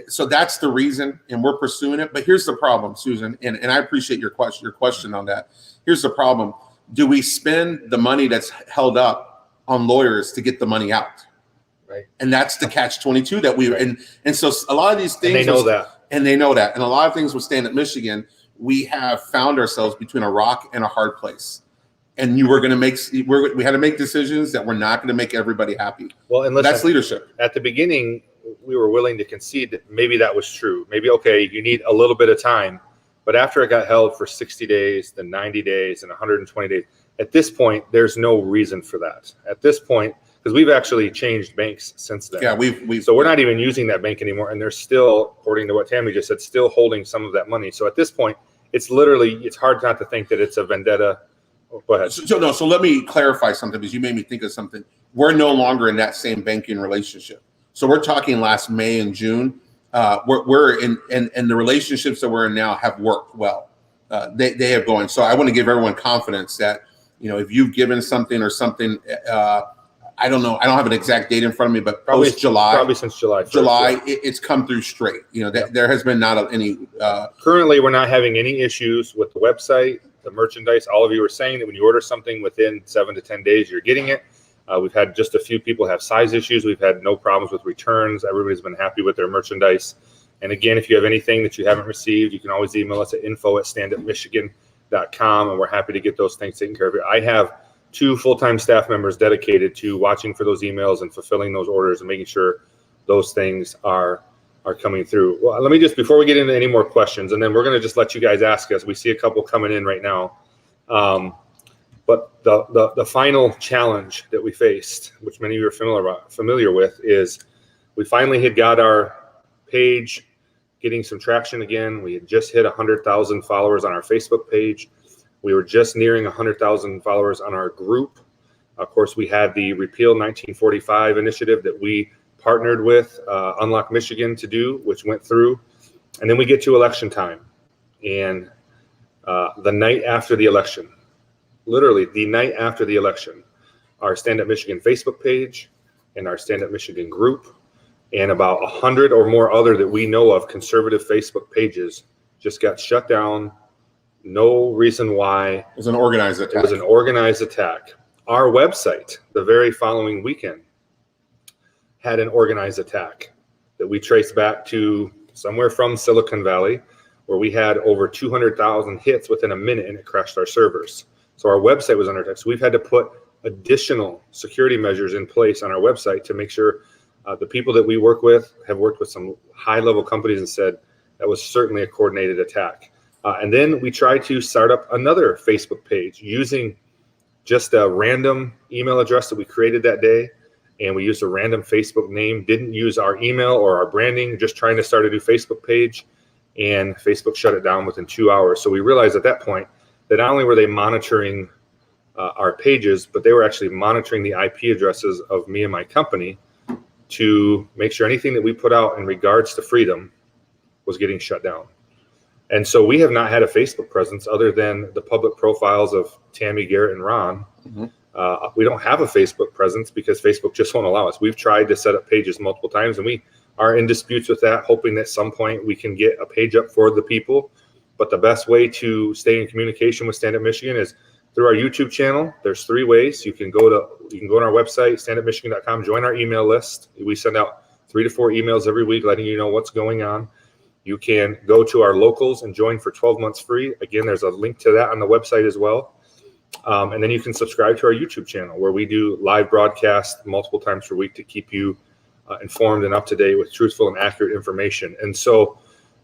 So that's the reason, and we're pursuing it. But here's the problem, Susan, and I appreciate your question on that. Here's the problem. Do we spend the money that's held up on lawyers to get the money out. Right. And that's the catch-22 that we right. and so a lot of these things, and they know that. And they know that. And a lot of things with Stand Up Michigan, we have found ourselves between a rock and a hard place. And we had to make decisions that we're not going to make everybody happy. Well, and listen, that's leadership. At the beginning, we were willing to concede that maybe that was true. Maybe, okay, you need a little bit of time. But after it got held for 60 days, then 90 days, and 120 days, at this point, there's no reason for that. At this point, because we've actually changed banks since then. Yeah, so we're not even using that bank anymore, and they're still, according to what Tammy just said, still holding some of that money. So at this point, it's hard not to think that it's a vendetta. Oh, go ahead. So let me clarify something, because you made me think of something. We're no longer in that same banking relationship. So we're talking last May and June. We're in, and the relationships that we're in now have worked well. They have going. So I want to give everyone confidence that, if you've given something or something, I don't know. I don't have an exact date in front of me, but probably July. Probably since July 1st. July, it's come through straight. There has been not any. Currently, we're not having any issues with the website, the merchandise. All of you are saying that when you order something within 7 to 10 days, you're getting it. We've had just a few people have size issues. We've had no problems with returns. Everybody's been happy with their merchandise. And again, if you have anything that you haven't received, you can always email us at info@standupmichigan.com, and we're happy to get those things taken care of. I have 2 full-time staff members dedicated to watching for those emails and fulfilling those orders and making sure those things are coming through. Well, let me just, before we get into any more questions, and then we're going to just let you guys ask us. We see a couple coming in right now. But the final challenge that we faced, which many of you are familiar with, is we finally had got our page getting some traction again. We had just hit 100,000 followers on our Facebook page. We were just nearing 100,000 followers on our group. Of course, we had the Repeal 1945 initiative that we partnered with Unlock Michigan to do, which went through. And then we get to election time. And the night after the election, literally the night after the election, our Stand Up Michigan Facebook page and our Stand Up Michigan group and about 100 or more other that we know of conservative Facebook pages just got shut down. No reason why. It was an organized attack. It was an organized attack. Our website, the very following weekend, had an organized attack that we traced back to somewhere from Silicon Valley, where we had over 200,000 hits within a minute, and it crashed our servers. So our website was under attack. So we've had to put additional security measures in place on our website to make sure the people that we work with have worked with some high-level companies and said that was certainly a coordinated attack. And then we tried to start up another Facebook page using just a random email address that we created that day. And we used a random Facebook name, didn't use our email or our branding, just trying to start a new Facebook page. And Facebook shut it down within 2 hours. So we realized at that point that not only were they monitoring our pages, but they were actually monitoring the IP addresses of me and my company to make sure anything that we put out in regards to freedom was getting shut down. And so we have not had a Facebook presence other than the public profiles of Tammy, Garrett, and Ron. Mm-hmm. We don't have a Facebook presence because Facebook just won't allow us. We've tried to set up pages multiple times, and we are in disputes with that, hoping that at some point we can get a page up for the people. But the best way to stay in communication with Stand Up Michigan is through our YouTube channel. There's 3 ways. You can go on our website, standupmichigan.com, join our email list. We send out 3 to 4 emails every week letting you know what's going on. You can go to our locals and join for 12 months free. Again, there's a link to that on the website as well. And then you can subscribe to our YouTube channel where we do live broadcasts multiple times per week to keep you informed and up to date with truthful and accurate information. And so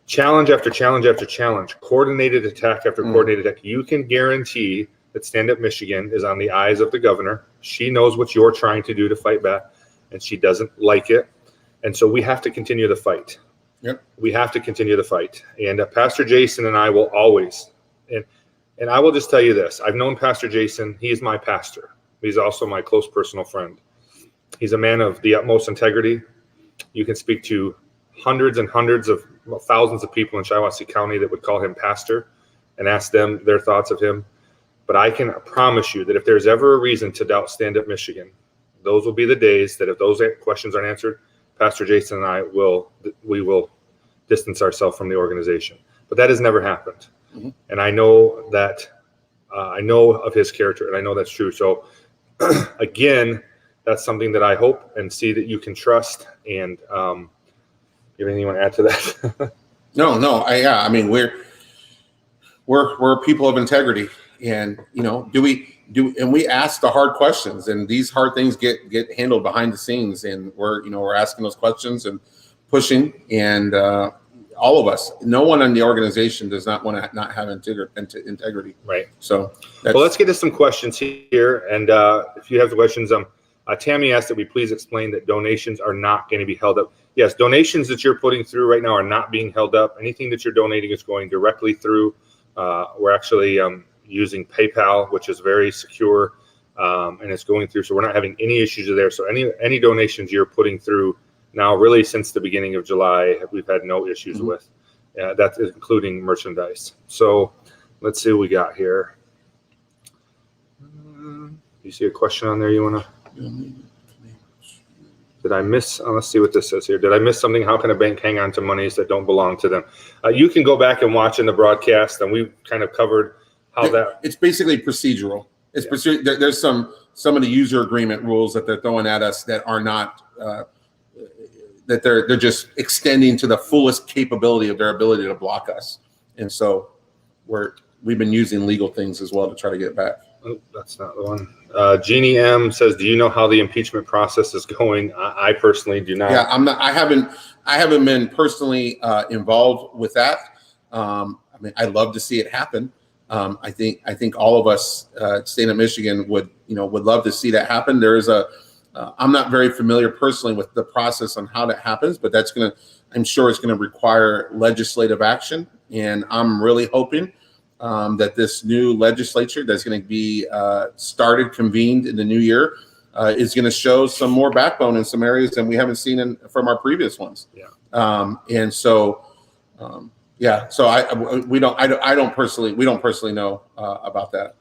challenge after challenge after challenge, coordinated attack after coordinated attack, you can guarantee that Stand Up Michigan is on the eyes of the governor. She knows what you're trying to do to fight back, and she doesn't like it. And so we have to continue the fight. Yep. We have to continue the fight. And Pastor Jason and I will always, and I will just tell you this. I've known Pastor Jason. He is my pastor. He's also my close personal friend. He's a man of the utmost integrity. You can speak to hundreds and hundreds of thousands of people in Shiawassee County that would call him pastor and ask them their thoughts of him. But I can promise you that if there's ever a reason to doubt Stand Up Michigan, those will be the days that if those questions aren't answered, Pastor Jason and I will distance ourselves from the organization. But that has never happened. Mm-hmm. And I know that I know of his character, and I know that's true. So again, that's something that I hope and see that you can trust. And you have anything you want to add to that? No. I mean, we're people of integrity, and we ask the hard questions, and these hard things get handled behind the scenes, and we're asking those questions and pushing, and all of us. No one in the organization does not want to not have integrity. Right. So, well, let's get to some questions here, and if you have the questions, Tammy asked that we please explain that donations are not going to be held up. Yes, donations that you're putting through right now are not being held up. Anything that you're donating is going directly through. We're actually using PayPal, which is very secure, and it's going through. So we're not having any issues there. So any donations you're putting through now, really since the beginning of July, we've had no issues with. That's including merchandise. So let's see what we got here. You see a question on there you want to? Did I miss? Let's see what this says here. Did I miss something? How can a bank hang on to monies that don't belong to them? You can go back and watch in the broadcast, and we've kind of covered how that. It's basically procedural. It's there's some of the user agreement rules that they're throwing at us that are not that they're just extending to the fullest capability of their ability to block us, and so we've been using legal things as well to try to get it back. Oh, that's not the one. Jeannie M says, "Do you know how the impeachment process is going?" I personally do not. Yeah, I'm not. I haven't been personally involved with that. I mean, I'd love to see it happen. I think all of us state of Michigan would love to see that happen. There's I'm not very familiar personally with the process on how that happens, but I'm sure it's going to require legislative action, and I'm really hoping that this new legislature that's going to be convened in the new year is going to show some more backbone in some areas than we haven't seen from our previous ones. Yeah. We don't personally know about that.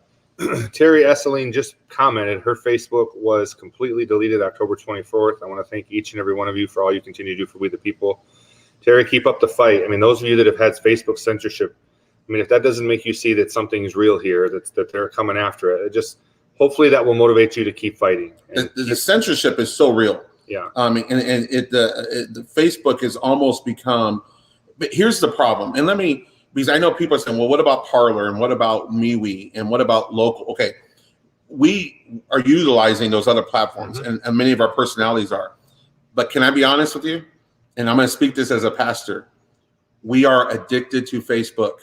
Terry Esseline just commented her Facebook was completely deleted October 24th. I want to thank each and every one of you for all you continue to do for We the People. Terry, keep up the fight. I mean, those of you that have had Facebook censorship, I mean, if that doesn't make you see that something is real here, that they're coming after it, hopefully that will motivate you to keep fighting. The censorship is so real. Yeah. The Facebook has almost become. But here's the problem, and because I know people are saying, well, what about Parler and what about MeWe and what about local? Okay, we are utilizing those other platforms, and many of our personalities are. But can I be honest with you? And I'm going to speak this as a pastor. We are addicted to Facebook.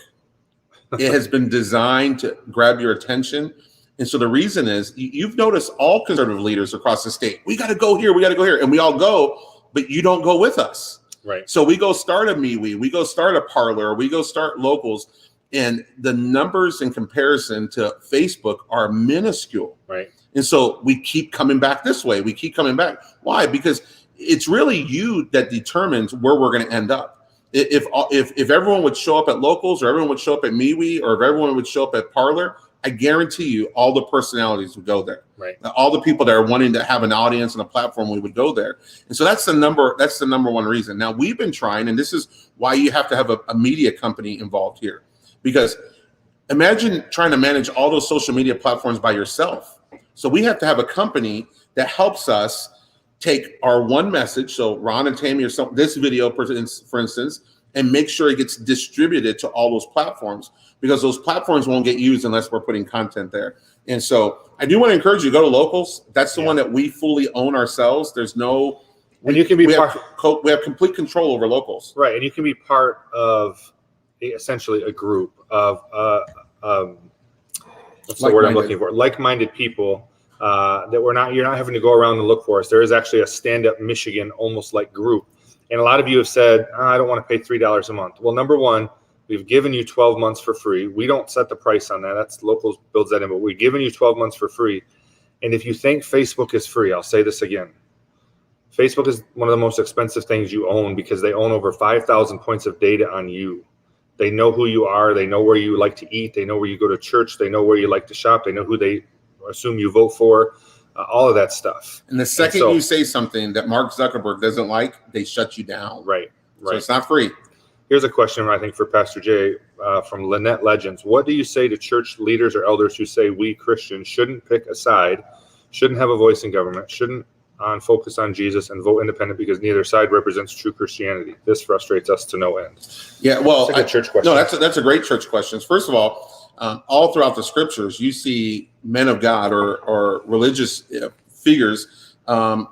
It has been designed to grab your attention. And so the reason is you've noticed all conservative leaders across the state. We got to go here. We got to go here. And we all go, but you don't go with us. Right. So we go start a MeWe. We go start a Parler. We go start locals. And the numbers in comparison to Facebook are minuscule. Right. And so we keep coming back this way. We keep coming back. Why? Because it's really you that determines where we're going to end up. If everyone would show up at locals, or everyone would show up at MeWe, or if everyone would show up at Parler, I guarantee you all the personalities would go there. Right. All the people that are wanting to have an audience and a platform, we would go there. And so that's the number one reason. Now we've been trying, and this is why you have to have a media company involved here. Because imagine trying to manage all those social media platforms by yourself. So we have to have a company that helps us take our one message, so Ron and Tammy or this video, for instance, and make sure it gets distributed to all those platforms, because those platforms won't get used unless we're putting content there. And so I do want to encourage you to go to locals. That's the one that we fully own ourselves. There's no, and you can be we have complete control over locals. Right. And you can be part of essentially a group of, what's the word I'm looking for? Like-minded people that you're not having to go around and look for us. There is actually a Stand Up Michigan, almost like group. And a lot of you have said, I don't want to pay $3 a month. Well, number one, we've given you 12 months for free. We don't set the price on that. That's locals builds that in, but we've given you 12 months for free. And if you think Facebook is free, I'll say this again. Facebook is one of the most expensive things you own, because they own over 5,000 points of data on you. They know who you are. They know where you like to eat. They know where you go to church. They know where you like to shop. They know who they assume you vote for. All of that stuff. And the second you say something that Mark Zuckerberg doesn't like, they shut you down. Right. So it's not free. Here's a question, I think, for Pastor Jay from Lynette Legends. What do you say to church leaders or elders who say we Christians shouldn't pick a side shouldn't have a voice in government, shouldn't focus on Jesus and vote independent because neither side represents true Christianity. This frustrates us to no end. Yeah, well, that's a good church question. No, that's a great church question. First of all throughout the scriptures, you see men of God or religious figures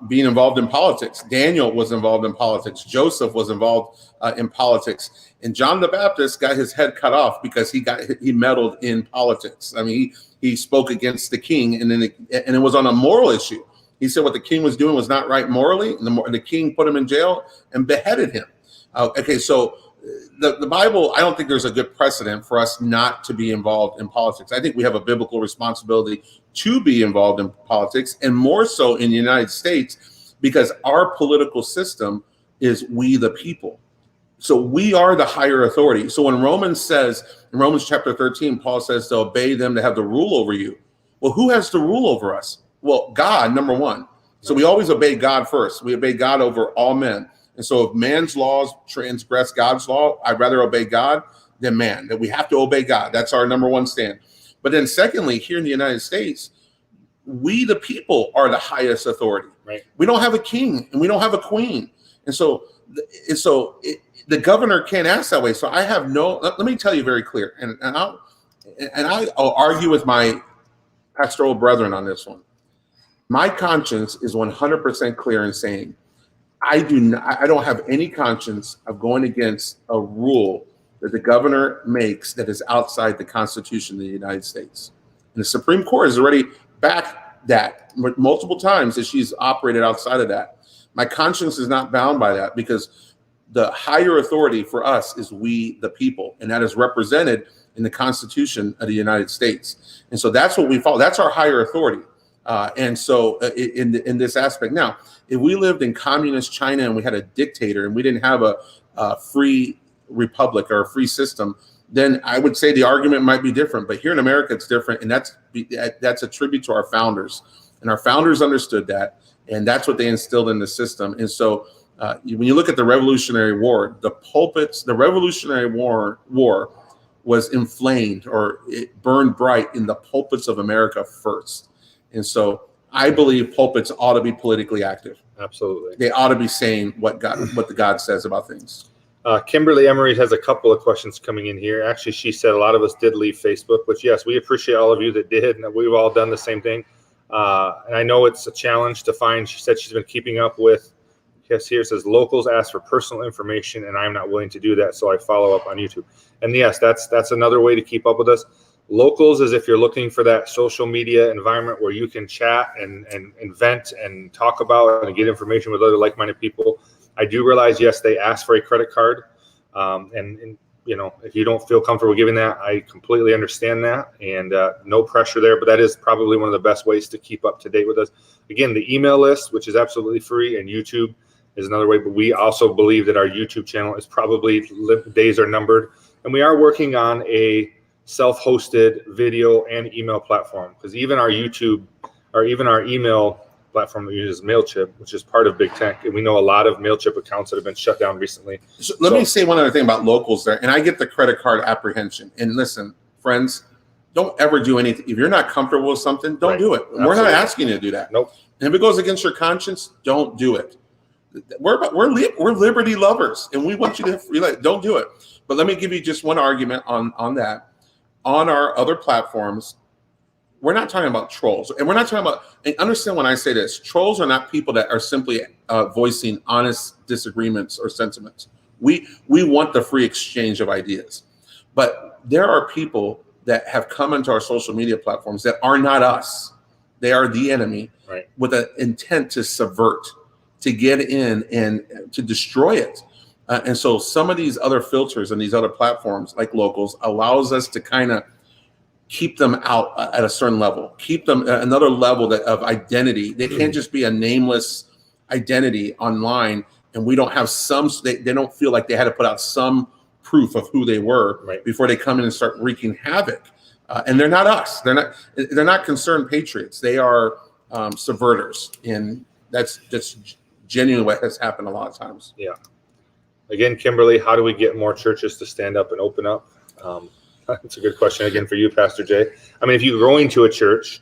being involved in politics. Daniel was involved in politics. Joseph was involved in politics. And John the Baptist got his head cut off because he meddled in politics. I mean, he spoke against the king, and it was on a moral issue. He said what the king was doing was not right morally, and the king put him in jail and beheaded him. Okay, so the Bible, I don't think there's a good precedent for us not to be involved in politics. I think we have a biblical responsibility to be involved in politics, and more so in the United States, because our political system is we the people. So we are the higher authority. So when Romans says, in Romans chapter 13, Paul says to obey them to have the rule over you. Well, who has to rule over us? Well, God, number one. So we always obey God first. We obey God over all men. And so if man's laws transgress God's law, I'd rather obey God than man. That we have to obey God. That's our number one stand. But then secondly, here in the United States, we the people are the highest authority. Right. We don't have a king and we don't have a queen. And so the governor can't act that way. So I have let me tell you very clear. And I'll argue with my pastoral brethren on this one. My conscience is 100% clear in saying I don't have any conscience of going against a rule that the governor makes that is outside the Constitution of the United States. And the Supreme Court has already backed that multiple times that she's operated outside of that. My conscience is not bound by that because the higher authority for us is we the people, and that is represented in the Constitution of the United States. And so that's what we follow. That's our higher authority. And so in this aspect, now, if we lived in communist China and we had a dictator and we didn't have a free republic or a free system, then I would say the argument might be different. But here in America, it's different. And that's a tribute to our founders. And our founders understood that. And that's what they instilled in the system. And so when you look at the Revolutionary War, the Revolutionary War was inflamed, or it burned bright in the pulpits of America first. And so I believe pulpits ought to be politically active. Absolutely. They ought to be saying what the God says about things. Kimberly Emery has a couple of questions coming in here. Actually, she said a lot of us did leave Facebook, but yes, we appreciate all of you that did. And we've all done the same thing. And I know it's a challenge to find. She said she's been keeping up with, yes, here it says locals ask for personal information and I'm not willing to do that. So I follow up on YouTube. And yes, that's another way to keep up with us. Locals is if you're looking for that social media environment where you can chat and vent and talk about and get information with other like-minded people. I do realize, yes, they ask for a credit card. And you know, if you don't feel comfortable giving that, I completely understand that, and no pressure there. But that is probably one of the best ways to keep up to date with us. Again, the email list, which is absolutely free, and YouTube is another way. But we also believe that our YouTube channel is probably days are numbered, and we are working on a self-hosted video and email platform, because even our YouTube or even our email platform that uses MailChimp, which is part of Big Tech, and we know a lot of MailChimp accounts that have been shut down recently. So let me say one other thing about locals there, and I get the credit card apprehension. And listen, friends, don't ever do anything. If you're not comfortable with something, don't do it. Absolutely. We're not asking you to do that. Nope. And if it goes against your conscience, don't do it. We're liberty lovers, and we want you to don't do it. But let me give you just one argument on that. On our other platforms, we're not talking about trolls, and we're not talking about. And understand when I say this: trolls are not people that are simply voicing honest disagreements or sentiments. We want the free exchange of ideas, but there are people that have come into our social media platforms that are not us. They are the enemy, right, with an intent to subvert, to get in and to destroy it. And so some of these other filters and these other platforms like locals allows us to kind of keep them out at a certain level, keep them at another level of identity. They can't just be a nameless identity online, and we don't have they don't feel like they had to put out some proof of who they were before they come in and start wreaking havoc. And they're not us. They're not concerned patriots. They are subverters, and that's genuinely what has happened a lot of times. Yeah. Again, Kimberly, how do we get more churches to stand up and open up? That's a good question again for you, Pastor Jay. I mean, if you're going to a church,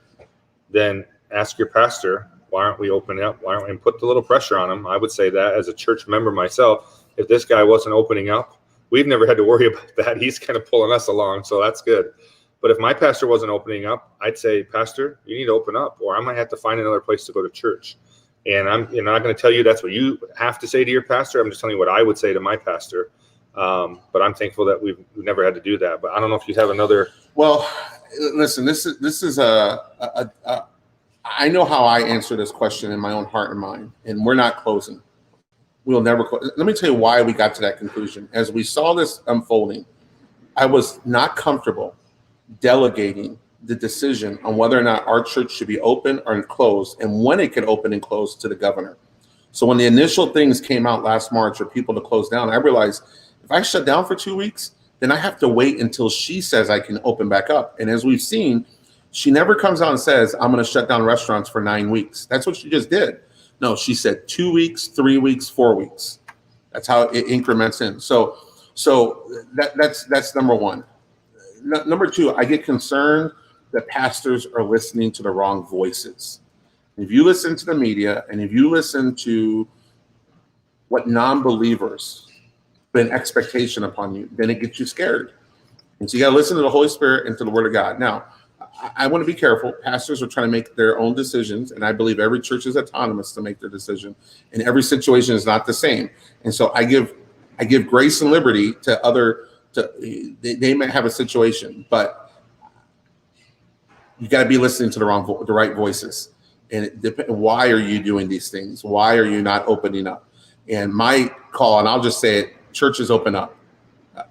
then ask your pastor, why aren't we opening up? Why aren't we, and put the little pressure on him? I would say that as a church member myself, if this guy wasn't opening up, we've never had to worry about that. He's kind of pulling us along, so that's good. But if my pastor wasn't opening up, I'd say, Pastor, you need to open up, or I might have to find another place to go to church. And I'm not going to tell you that's what you have to say to your pastor. I'm just telling you what I would say to my pastor. But I'm thankful that we've never had to do that. But I don't know if you have another. Well, listen, this is I know how I answer this question in my own heart and mind, and we're not closing. We'll never close. Let me tell you why we got to that conclusion. As we saw this unfolding, I was not comfortable delegating the decision on whether or not our church should be open or closed and when it could open and close to the governor. So when the initial things came out last March for people to close down, I realized if I shut down for 2 weeks, then I have to wait until she says I can open back up. And as we've seen, she never comes out and says, I'm going to shut down restaurants for 9 weeks. That's what she just did. No, she said 2 weeks, 3 weeks, 4 weeks. That's how it increments in. So that's number one. Number two, I get concerned that pastors are listening to the wrong voices. If you listen to the media and if you listen to what non-believers put an expectation upon you, then it gets you scared. And so you got to listen to the Holy Spirit and to the Word of God. Now, I want to be careful. Pastors are trying to make their own decisions, and I believe every church is autonomous to make their decision, and every situation is not the same. And so I give grace and liberty to other. They might have a situation, but you got to be listening to the right voices. And why are you doing these things? Why are you not opening up? And my call, and I'll just say it, churches open up.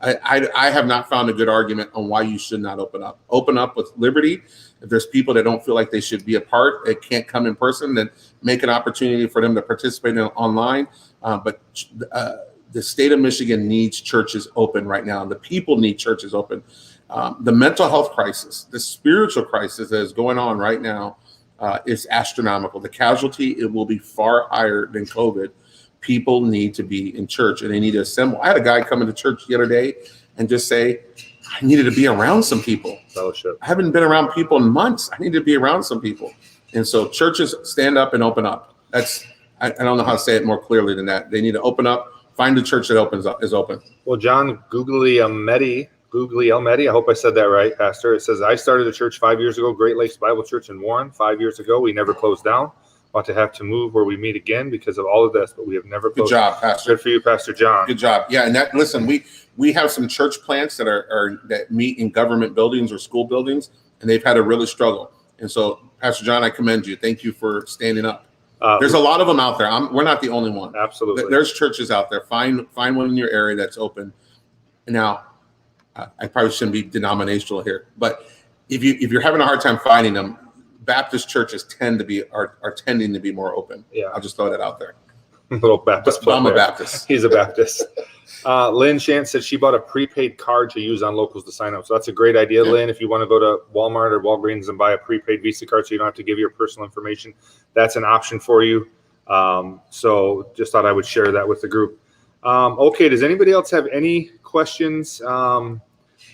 I have not found a good argument on why you should not open up. Open up with liberty. If there's people that don't feel like they should be a part, they can't come in person, then make an opportunity for them to participate online. But the state of Michigan needs churches open right now. The people need churches open. The mental health crisis, the spiritual crisis that is going on right now is astronomical. The casualty, it will be far higher than COVID. People need to be in church and they need to assemble. I had a guy come into church the other day and just say, I needed to be around some people. Fellowship. I haven't been around people in months. I need to be around some people. And so churches stand up and open up. I don't know how to say it more clearly than that. They need to open up. Find a church that is open. Well, John Googly Elmedi, I hope I said that right, Pastor. It says, I started a church 5 years ago, Great Lakes Bible Church in Warren. 5 years ago, we never closed down. About to have to move where we meet again because of all of this, but we have never closed. Good job, Pastor. Good for you, Pastor John. Good job. Yeah, and listen, we have some church plants that meet in government buildings or school buildings, and they've had to really struggle. And so, Pastor John, I commend you. Thank you for standing up. There's a lot of them out there. We're not the only one. Absolutely. There's churches out there. Find one in your area that's open. Now, I probably shouldn't be denominational here, but if you're having a hard time finding them, Baptist churches are tending to be more open. Yeah. I'll just throw that out there. Little Baptist. I'm a Baptist. He's a Baptist. Lynn Shant said she bought a prepaid card to use on locals to sign up. So that's a great idea, yeah. Lynn. If you want to go to Walmart or Walgreens and buy a prepaid Visa card so you don't have to give your personal information, that's an option for you. So just thought I would share that with the group. Okay, does anybody else have any questions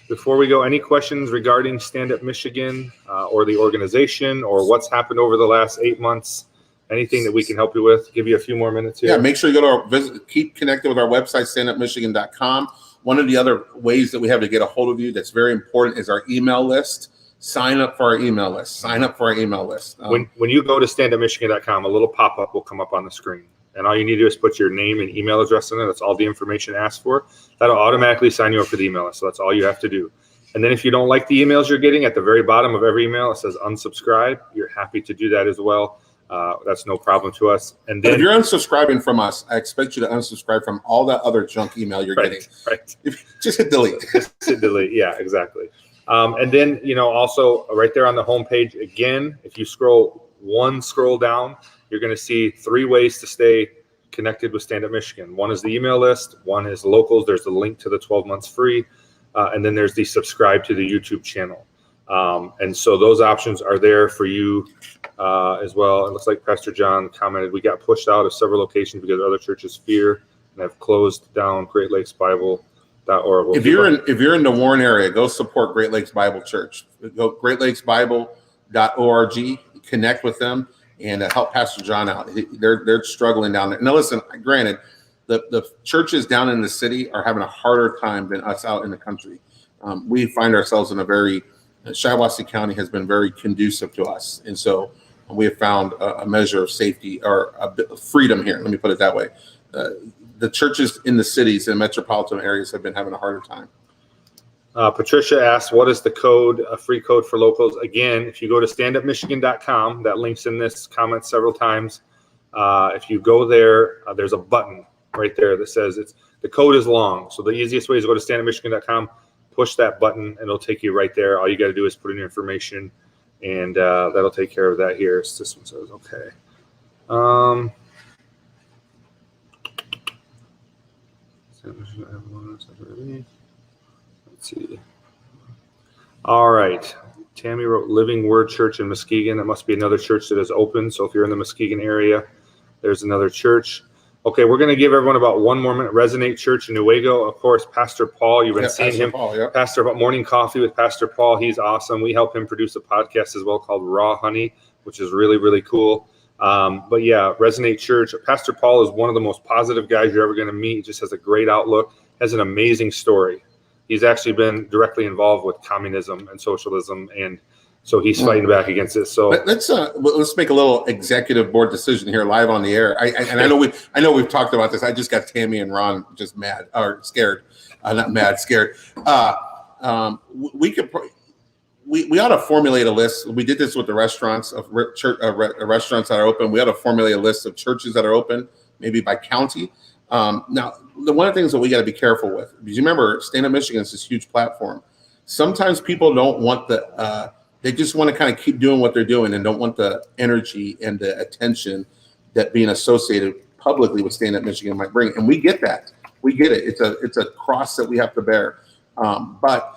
before we go? Any questions regarding Stand Up Michigan or the organization or what's happened over the last 8 months? Anything that we can help you with? Give you a few more minutes here. Yeah, make sure you go to our visit, keep connected with our website, standupmichigan.com. One of the other ways that we have to get a hold of you that's very important is our email list. Sign up for our email list. When you go to standupmichigan.com, a little pop-up will come up on the screen. And all you need to do is put your name and email address in there. That's all the information asked for. That'll automatically sign you up for the email list. So that's all you have to do. And then if you don't like the emails you're getting, at the very bottom of every email, it says unsubscribe. You're happy to do that as well. That's no problem to us. And then, but if you're unsubscribing from us, I expect you to unsubscribe from all that other junk email you're getting. Right. Just hit delete. Just hit delete. Yeah, exactly. And then, also right there on the homepage, again, if you scroll down, you're going to see 3 ways to stay connected with Stand Up Michigan. One is the email list. One is locals. There's the link to the 12 months free. And then there's the subscribe to the YouTube channel. And so those options are there for you as well. It looks like Pastor John commented, we got pushed out of several locations because other churches fear and have closed down Great Lakes Bible.org. If you're in the Warren area, go support Great Lakes Bible Church. Go greatlakesbible.org. connect with them and help Pastor John out. They're struggling down there. Now, listen, granted, the churches down in the city are having a harder time than us out in the country. We find ourselves in a very, Shiawassee County has been very conducive to us. And so we have found a measure of safety or a bit of freedom here. Let me put it that way. The churches in the cities and metropolitan areas have been having a harder time. Patricia asked, what is the code, a free code for locals? Again, if you go to standupmichigan.com, that link's in this comment several times. If you go there, there's a button right there that says the code is long. So the easiest way is to go to standupmichigan.com, push that button, and it'll take you right there. All you got to do is put in your information, and that'll take care of that here. This one says, okay. Let's see. All right. Tammy wrote Living Word Church in Muskegon. That must be another church that is open. So if you're in the Muskegon area, there's another church. Okay, we're going to give everyone about 1 more minute. Resonate Church in Newaygo. Of course, Pastor Paul. You've been seeing him. Paul, yeah. Pastor Morning Coffee with Pastor Paul. He's awesome. We help him produce a podcast as well called Raw Honey, which is really, really cool. But yeah, Resonate Church. Pastor Paul is one of the most positive guys you're ever going to meet. He just has a great outlook, has an amazing story. He's actually been directly involved with communism and socialism, and so he's fighting back against it. So let's make a little executive board decision here live on the air. I know we've talked about this. I just got Tammy and Ron just mad or scared, not mad, scared. We ought to formulate a list. We did this with the restaurants of restaurants that are open. We ought to formulate a list of churches that are open, maybe by county. Now, one of the things that we got to be careful with, because you remember, Stand Up Michigan is this huge platform. Sometimes people don't want they just want to kind of keep doing what they're doing and don't want the energy and the attention that being associated publicly with Stand Up Michigan might bring. And we get that. We get it. It's a cross that we have to bear. But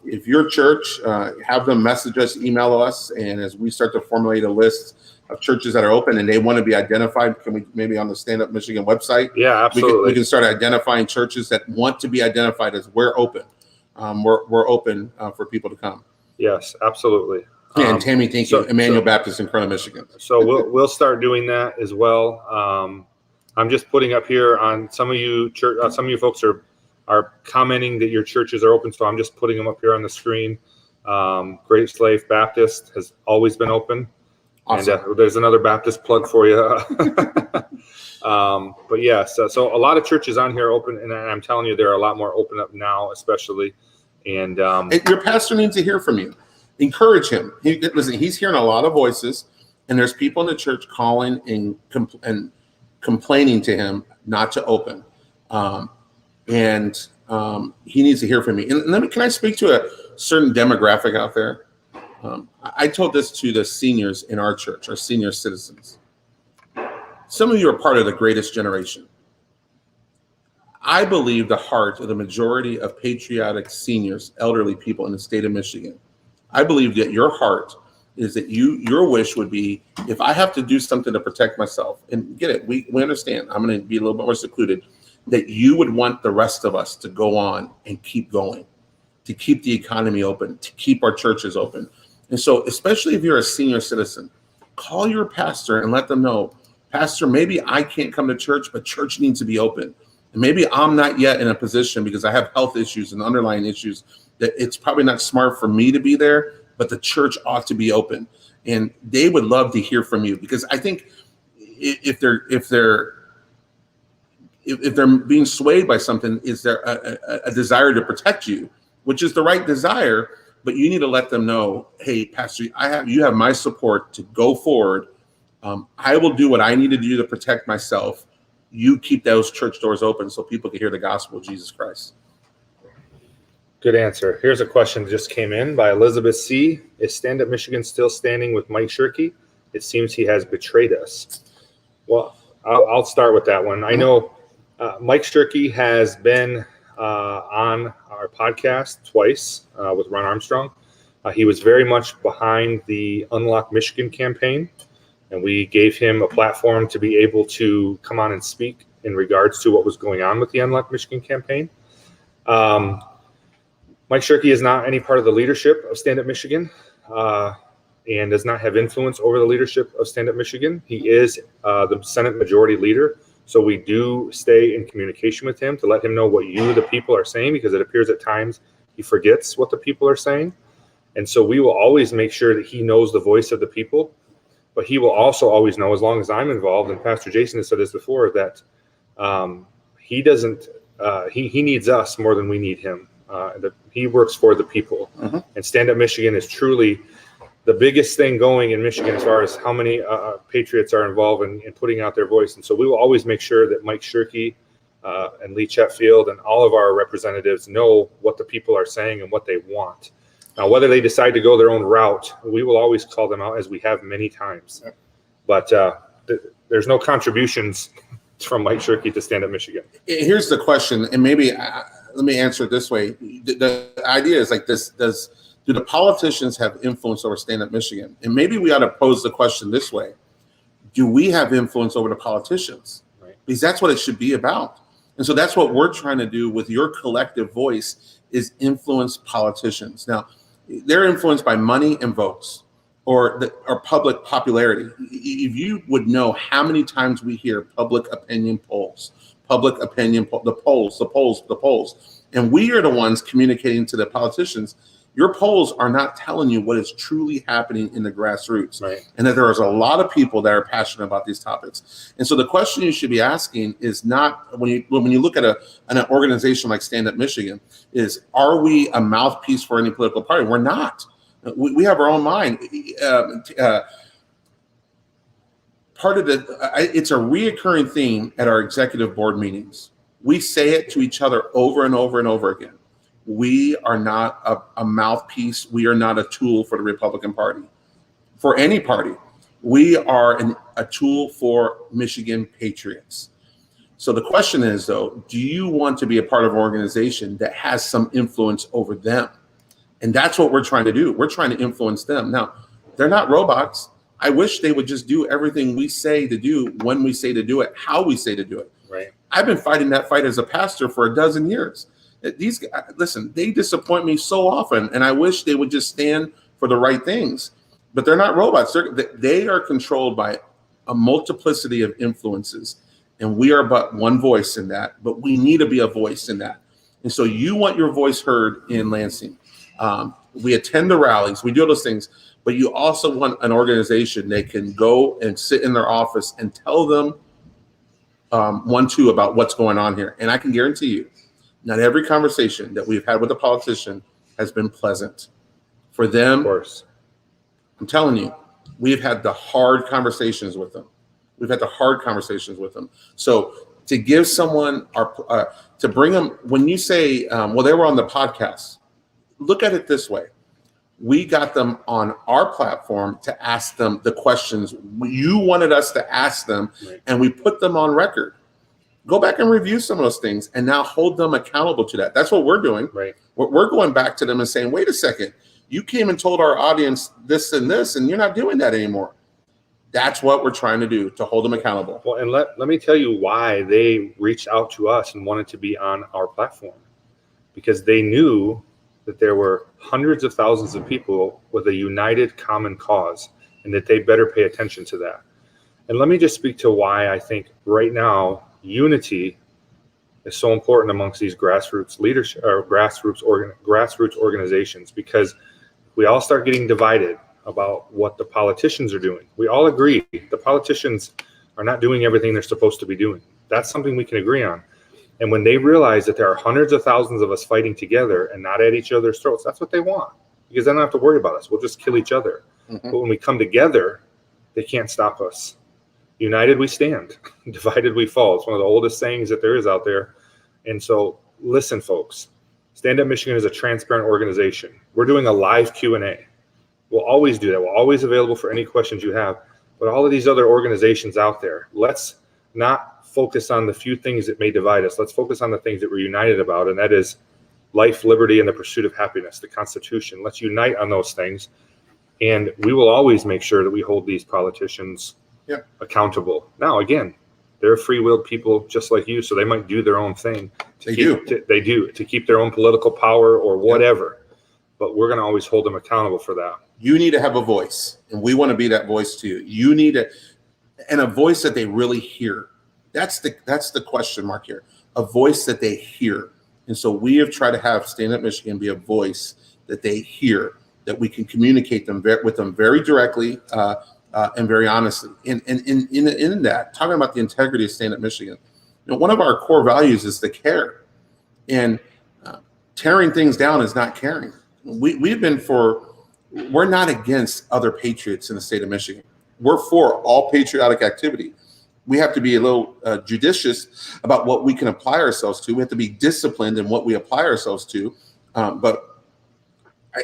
if your church, have them message us, email us, and as we start to formulate a list of churches that are open and they want to be identified, can we maybe on the Stand Up Michigan website? Yeah, absolutely. We can start identifying churches that want to be identified as we're open. We're open for people to come. Yes, absolutely. And Tammy, thank you. Emmanuel Baptist in Corona, Michigan. So we'll start doing that as well. I'm just putting up here on some of you folks are commenting that your churches are open, so I'm just putting them up here on the screen. Great Slave Baptist has always been open. Awesome. And there's another Baptist plug for you. But yeah, so a lot of churches on here are open, and I'm telling you, there are a lot more open up now, especially. And your pastor needs to hear from you. Encourage him. Listen, he's hearing a lot of voices, and there's people in the church calling and complaining to him not to open. And he needs to hear from me. And can I speak to a certain demographic out there? I told this to the seniors in our church, our senior citizens. Some of you are part of the greatest generation. I believe the heart of the majority of patriotic seniors, elderly people in the state of Michigan. I believe that your heart is that your wish would be, if I have to do something to protect myself, and get it, we understand, I'm going to be a little bit more secluded, that you would want the rest of us to go on and keep going, to keep the economy open, to keep our churches open. And so, especially if you're a senior citizen, call your pastor and let them know, Pastor, maybe I can't come to church, but church needs to be open. And maybe I'm not yet in a position because I have health issues and underlying issues that it's probably not smart for me to be there, but the church ought to be open. And they would love to hear from you, because I think if they're being swayed by something, is there a desire to protect you, which is the right desire, but you need to let them know, hey, Pastor, you have my support to go forward. I will do what I need to do to protect myself. You keep those church doors open so people can hear the gospel of Jesus Christ. Good answer. Here's a question that just came in by Elizabeth C. Is Stand Up Michigan still standing with Mike Shirkey? It seems he has betrayed us. Well, I'll start with that one. I know Mike Shirkey has been on our podcast twice with Ron Armstrong. He was very much behind the Unlock Michigan campaign, and we gave him a platform to be able to come on and speak in regards to what was going on with the Unlock Michigan campaign. Mike Shirkey is not any part of the leadership of Stand Up Michigan. and does not have influence over the leadership of Stand Up Michigan. He is the Senate Majority Leader, so we do stay in communication with him to let him know what you, the people, are saying, because it appears at times he forgets what the people are saying. And so we will always make sure that he knows the voice of the people, but he will also always know, as long as I'm involved, and Pastor Jason has said this before, that he doesn't, he needs us more than we need him. He works for the people. And Stand Up Michigan is truly the biggest thing going in Michigan as far as how many patriots are involved in putting out their voice. And so we will always make sure that Mike Shirkey and Lee Chetfield and all of our representatives know what the people are saying and what they want. Now, whether they decide to go their own route, we will always call them out, as we have many times. But there's no contributions from Mike Shirkey to Stand Up Michigan. Here's the question, and maybe let me answer it this way. The idea is like this: do the politicians have influence over Stand Up Michigan? And maybe we ought to pose the question this way: do we have influence over the politicians? Right. Because that's what it should be about. And so that's what we're trying to do with your collective voice, is influence politicians. Now, they're influenced by money and votes, or public popularity. If you would know how many times we hear public opinion polls, the polls, and we are the ones communicating to the politicians. Your polls are not telling you what is truly happening in the grassroots, right, and that there is a lot of people that are passionate about these topics. And so the question you should be asking is not, when you look at an organization like Stand Up Michigan, is, are we a mouthpiece for any political party? We're not. We have our own mind. Part of it's a reoccurring theme at our executive board meetings. We say it to each other over and over and over again. We are not a mouthpiece. We are not a tool for the Republican Party, for any party. We are a tool for Michigan patriots. So the question is, though, do you want to be a part of an organization that has some influence over them? And that's what we're trying to do. We're trying to influence them. Now, they're not robots. I wish they would just do everything we say to do, when we say to do it, how we say to do it. Right. I've been fighting that fight as a pastor for a dozen years. These guys, listen, they disappoint me so often, and I wish they would just stand for the right things. But they're not robots. They are controlled by a multiplicity of influences, and we are but one voice in that. But we need to be a voice in that. And so you want your voice heard in Lansing. We attend the rallies. We do those things. But you also want an organization that can go and sit in their office and tell them about what's going on here. And I can guarantee you, not every conversation that we've had with a politician has been pleasant for them. Of course. I'm telling you, we've had the hard conversations with them. So to give someone to bring them, when you say, well, they were on the podcast, look at it this way. We got them on our platform to ask them the questions you wanted us to ask them, right, and we put them on record. Go back and review some of those things and now hold them accountable to that. That's what we're doing. Right. We're going back to them and saying, wait a second, you came and told our audience this and this, and you're not doing that anymore. That's what we're trying to do, to hold them accountable. Well, and let me tell you why they reached out to us and wanted to be on our platform. Because they knew that there were hundreds of thousands of people with a united common cause, and that they better pay attention to that. And let me just speak to why I think right now unity is so important amongst these grassroots leadership or grassroots organizations, because we all start getting divided about what the politicians are doing. We all agree the politicians are not doing everything they're supposed to be doing. That's something we can agree on. And when they realize that there are hundreds of thousands of us fighting together and not at each other's throats, that's what they want, because they don't have to worry about us. We'll just kill each other. Mm-hmm. But when we come together, they can't stop us. United we stand, divided we fall. It's one of the oldest sayings that there is out there. And so listen, folks, Stand Up Michigan is a transparent organization. We're doing a live Q&A. We'll always do that. We're always available for any questions you have. But all of these other organizations out there, let's not focus on the few things that may divide us. Let's focus on the things that we're united about, and that is life, liberty, and the pursuit of happiness, the Constitution. Let's unite on those things. And we will always make sure that we hold these politicians accountable. Now, again, they're free-willed people just like you, so they might do their own thing. To keep their own political power or whatever. but we're going to always hold them accountable for that. You need to have a voice, and we want to be that voice to you. You need a voice that they really hear. That's the question mark here. A voice that they hear. And so we have tried to have Stand Up Michigan be a voice that they hear, that we can communicate with them very directly and very honestly. And in that, talking about the integrity of Stand Up Michigan, one of our core values is the care. And tearing things down is not caring. We're not against other patriots in the state of Michigan. We're for all patriotic activity. We have to be a little judicious about what we can apply ourselves to. We have to be disciplined in what we apply ourselves to. But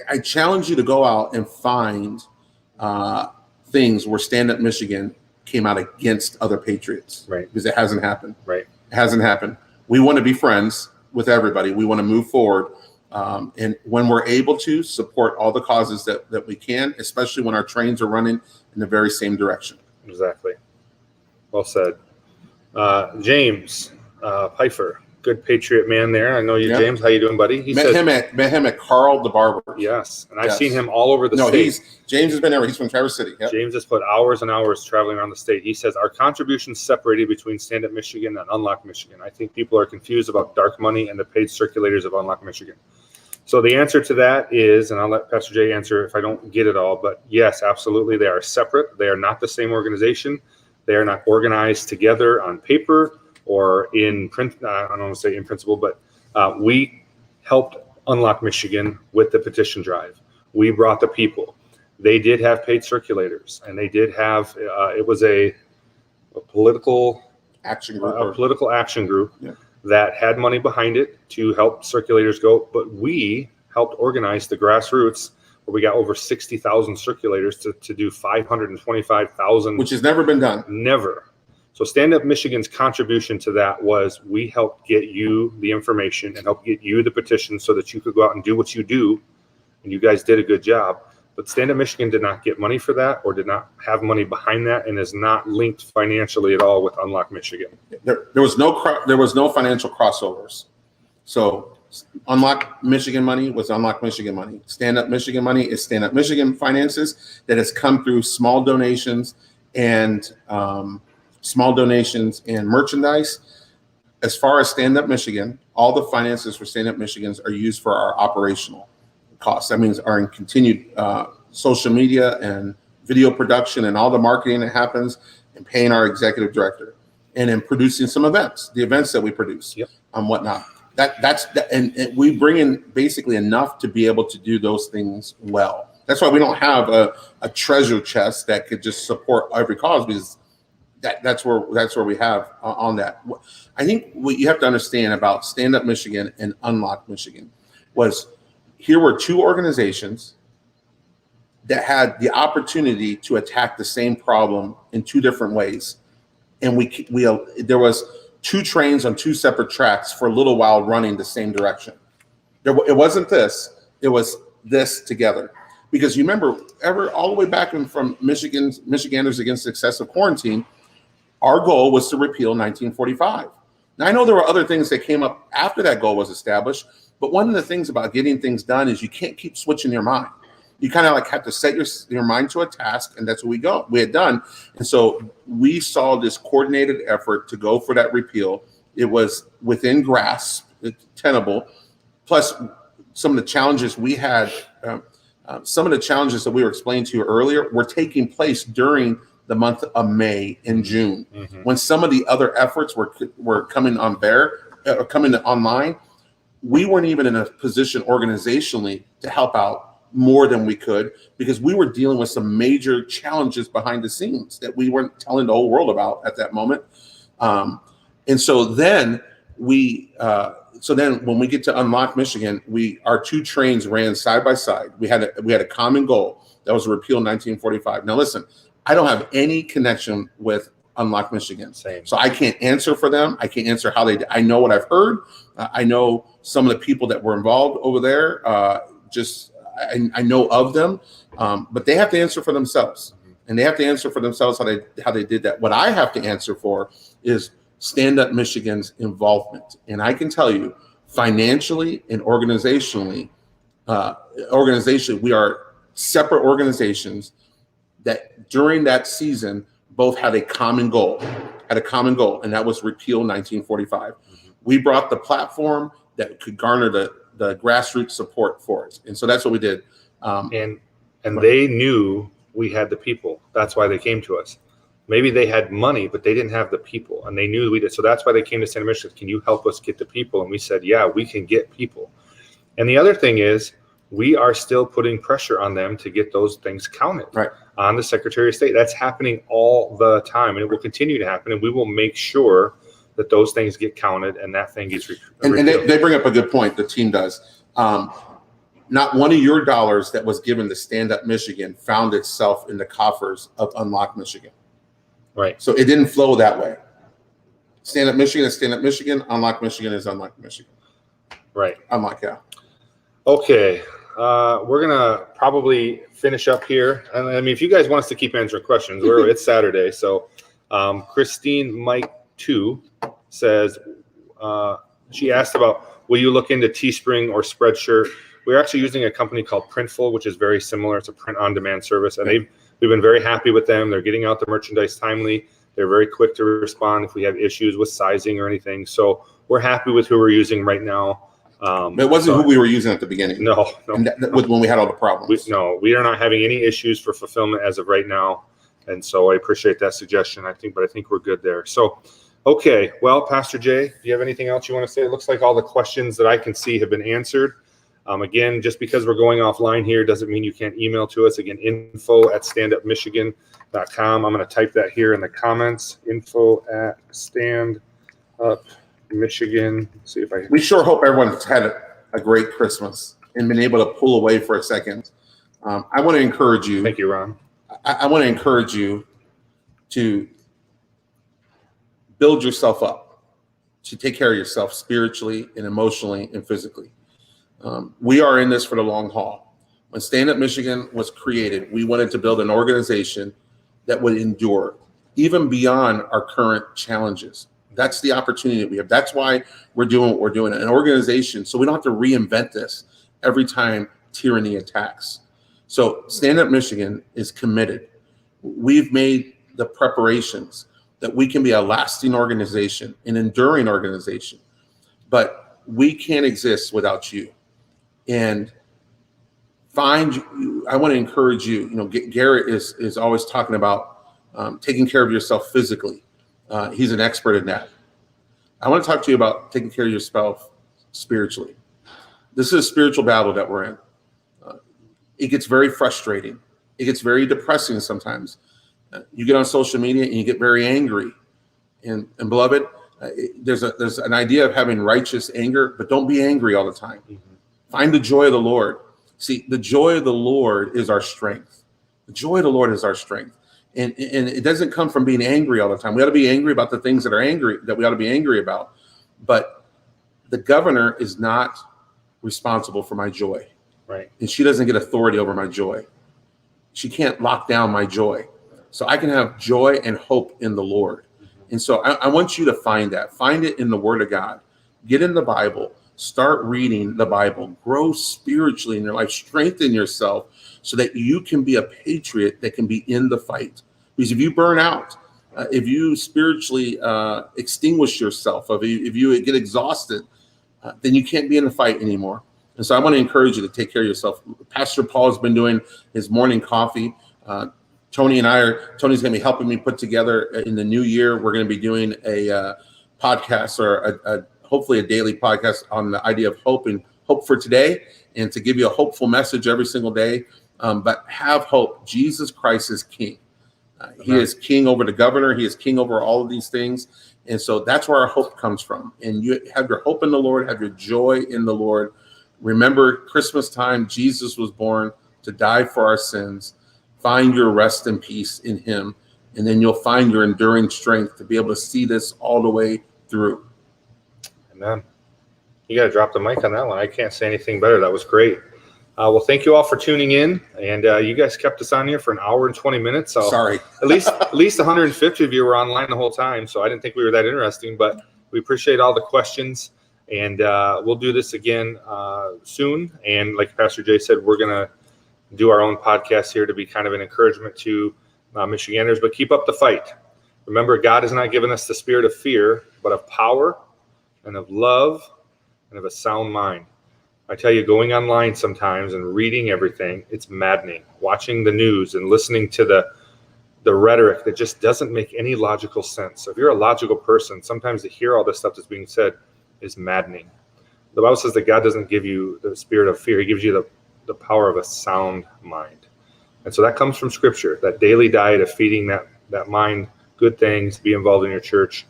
I challenge you to go out and find things where Stand Up Michigan came out against other patriots. Right. Because it hasn't happened. Right. It hasn't happened. We want to be friends with everybody. We want to move forward. And when we're able to support all the causes that we can, especially when our trains are running in the very same direction. Exactly. Well said. James Pfeiffer, good patriot man there. I know you, James. How you doing, buddy? He met him at Carl the Barber. Yes, and I've seen him all over the state. James has been there. He's from Traverse City. Yep. James has put hours and hours traveling around the state. He says our contributions separated between Stand Up Michigan and Unlock Michigan. I think people are confused about dark money and the paid circulators of Unlock Michigan. So the answer to that is, and I'll let Pastor Jay answer if I don't get it all, but yes, absolutely, they are separate. They are not the same organization. They are not organized together on paper or in print. I don't want to say in principle, but we helped Unlock Michigan with the petition drive. We brought the people. They did have paid circulators, and they did have. It was a political action group. A political action group that had money behind it to help circulators go. But we helped organize the grassroots, where we got over 60,000 circulators to do 525,000. Which has never been done. Never. So Stand Up Michigan's contribution to that was we helped get you the information and help get you the petition so that you could go out and do what you do. And you guys did a good job. But Stand Up Michigan did not get money for that or did not have money behind that and is not linked financially at all with Unlock Michigan. There was no financial crossovers. So Unlock Michigan money was Unlock Michigan money. Stand Up Michigan money is Stand Up Michigan finances that has come through small donations and merchandise. As far as Stand Up Michigan, all the finances for Stand Up Michigan's are used for our operational costs. That means our continued social media and video production and all the marketing that happens and paying our executive director and in producing some events, the events that we produce and whatnot. And we bring in basically enough to be able to do those things well. That's why we don't have a treasure chest that could just support every cause, because that's where we have on that. I think what you have to understand about Stand Up Michigan and Unlock Michigan was here were two organizations that had the opportunity to attack the same problem in two different ways. And there was two trains on two separate tracks for a little while running the same direction. It wasn't this, it was this together. Because you remember, all the way back from Michiganders Against Excessive Quarantine, our goal was to repeal 1945. Now, I know there were other things that came up after that goal was established, but one of the things about getting things done is you can't keep switching your mind. You kind of like have to set your mind to a task, and that's what we had done. And so we saw this coordinated effort to go for that repeal. It was within grasp, tenable, plus some of the challenges we had, some of the challenges that we were explaining to you earlier were taking place during the month of May and June, when some of the other efforts were coming coming online. We weren't even in a position organizationally to help out more than we could, because we were dealing with some major challenges behind the scenes that we weren't telling the whole world about at that moment. And so then when we get to Unlock Michigan, our two trains ran side by side. We had a common goal that was repeal 1945. Now listen, I don't have any connection with Unlock Michigan. Same. So I can't answer for them. I can't answer how they did. I know what I've heard. I know some of the people that were involved over there. I know of them, but they have to answer for themselves, and they have to answer for themselves how they did that. What I have to answer for is Stand Up Michigan's involvement, and I can tell you, financially and organizationally, organization. We are separate organizations that during that season both had a common goal, and that was repeal 1945. Mm-hmm. We brought the platform that could garner the grassroots support for it. And so that's what we did. And they knew we had the people. That's why they came to us. Maybe they had money, but they didn't have the people, and they knew we did. So that's why they came to St. Michigan. Can you help us get the people? And we said, yeah, we can get people. And the other thing is, we are still putting pressure on them to get those things counted on the Secretary of State. That's happening all the time, and it will continue to happen. And we will make sure that those things get counted and that thing gets and they bring up a good point. The team does. Not one of your dollars that was given to Stand Up Michigan found itself in the coffers of Unlock Michigan. Right. So it didn't flow that way. Stand Up Michigan is Stand Up Michigan. Unlock Michigan is Unlock Michigan. Right. Unlock, yeah. Okay. We're going to probably finish up here. I mean, if you guys want us to keep answering questions, it's Saturday. So Christine Mike 2 says, she asked about, will you look into Teespring or Spreadshirt? We're actually using a company called Printful, which is very similar. It's a print-on-demand service, and we've been very happy with them. They're getting out the merchandise timely. They're very quick to respond if we have issues with sizing or anything. So we're happy with who we're using right now. It wasn't who we were using at the beginning. No. When we had all the problems. We are not having any issues for fulfillment as of right now, and so I appreciate that suggestion. I think we're good there. So, okay. Well, Pastor Jay, do you have anything else you want to say? It looks like all the questions that I can see have been answered. Again, just because we're going offline here doesn't mean you can't email to us. Again, info@standupmichigan.com. I'm going to type that here in the comments. info@standupmichigan. See if I. We sure hope everyone's had a great Christmas and been able to pull away for a second. I want to encourage you. Thank you, Ron. I want to encourage you to build yourself up, to take care of yourself spiritually and emotionally and physically. We are in this for the long haul. When Stand Up Michigan was created, we wanted to build an organization that would endure even beyond our current challenges. That's the opportunity that we have. That's why we're doing what we're doing, an organization, so we don't have to reinvent this every time tyranny attacks. So Stand Up Michigan is committed. We've made the preparations that we can be a lasting organization, an enduring organization, but we can't exist without you. And I want to encourage you. Garrett is always talking about taking care of yourself physically. He's an expert in that. I want to talk to you about taking care of yourself spiritually. This is a spiritual battle that we're in. It gets very frustrating. It gets very depressing sometimes. You get on social media and you get very angry. And beloved, there's an idea of having righteous anger, but don't be angry all the time. Mm-hmm. Find the joy of the Lord. See, the joy of the Lord is our strength. The joy of the Lord is our strength. And it doesn't come from being angry all the time. We ought to be angry about the things that we ought to be angry about. But the governor is not responsible for my joy. Right. And she doesn't get authority over my joy. She can't lock down my joy. So I can have joy and hope in the Lord. Mm-hmm. And so I want you to find that. Find it in the Word of God. Get in the Bible. Start reading the Bible. Grow spiritually in your life. Strengthen yourself so that you can be a patriot that can be in the fight. Because if you burn out, if you spiritually extinguish yourself, if you get exhausted, then you can't be in the fight anymore. And so I want to encourage you to take care of yourself. Pastor Paul has been doing his morning coffee. Tony's going to be helping me put together in the new year. We're going to be doing a podcast or hopefully a daily podcast on the idea of hope and hope for today, and to give you a hopeful message every single day. But have hope. Jesus Christ is King. He is King over the governor. He is King over all of these things. And so that's where our hope comes from. And you have your hope in the Lord, have your joy in the Lord. Remember, Christmas time, Jesus was born to die for our sins. Find your rest and peace in him. And then you'll find your enduring strength to be able to see this all the way through. Amen. You got to drop the mic on that one. I can't say anything better. That was great. Well, thank you all for tuning in. And you guys kept us on here for an hour and 20 minutes. So sorry. at least 150 of you were online the whole time. So I didn't think we were that interesting, but we appreciate all the questions. And we'll do this again soon. And like Pastor Jay said, we're going to do our own podcast here to be kind of an encouragement to Michiganders. But keep up the fight. Remember, God has not given us the spirit of fear, but of power and of love and of a sound mind. I tell you, going online sometimes and reading everything, it's maddening. Watching the news and listening to the rhetoric that just doesn't make any logical sense. So if you're a logical person, sometimes to hear all this stuff that's being said is maddening. The Bible says that God doesn't give you the spirit of fear. He gives you the power of a sound mind. And so that comes from Scripture, that daily diet of feeding that mind good things. Be involved in your church,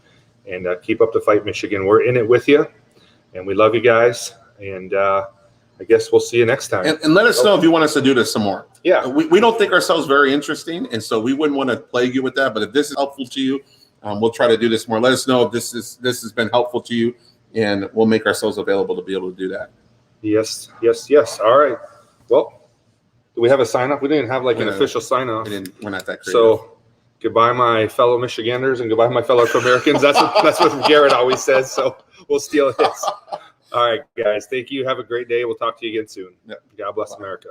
and keep up the fight, Michigan. We're in it with you, and we love you guys. And I guess we'll see you next time. And let us know if you want us to do this some more. Yeah. We don't think ourselves very interesting, and so we wouldn't want to plague you with that. But if this is helpful to you, we'll try to do this more. Let us know if this has been helpful to you, and we'll make ourselves available to be able to do that. Yes. All right. Well, do we have a sign off? We didn't have an official sign off. We're not that creative. So goodbye, my fellow Michiganders, and goodbye, my fellow Americans. That's what Garrett always says. So we'll steal his. All right, guys. Thank you. Have a great day. We'll talk to you again soon. Yep. God bless America.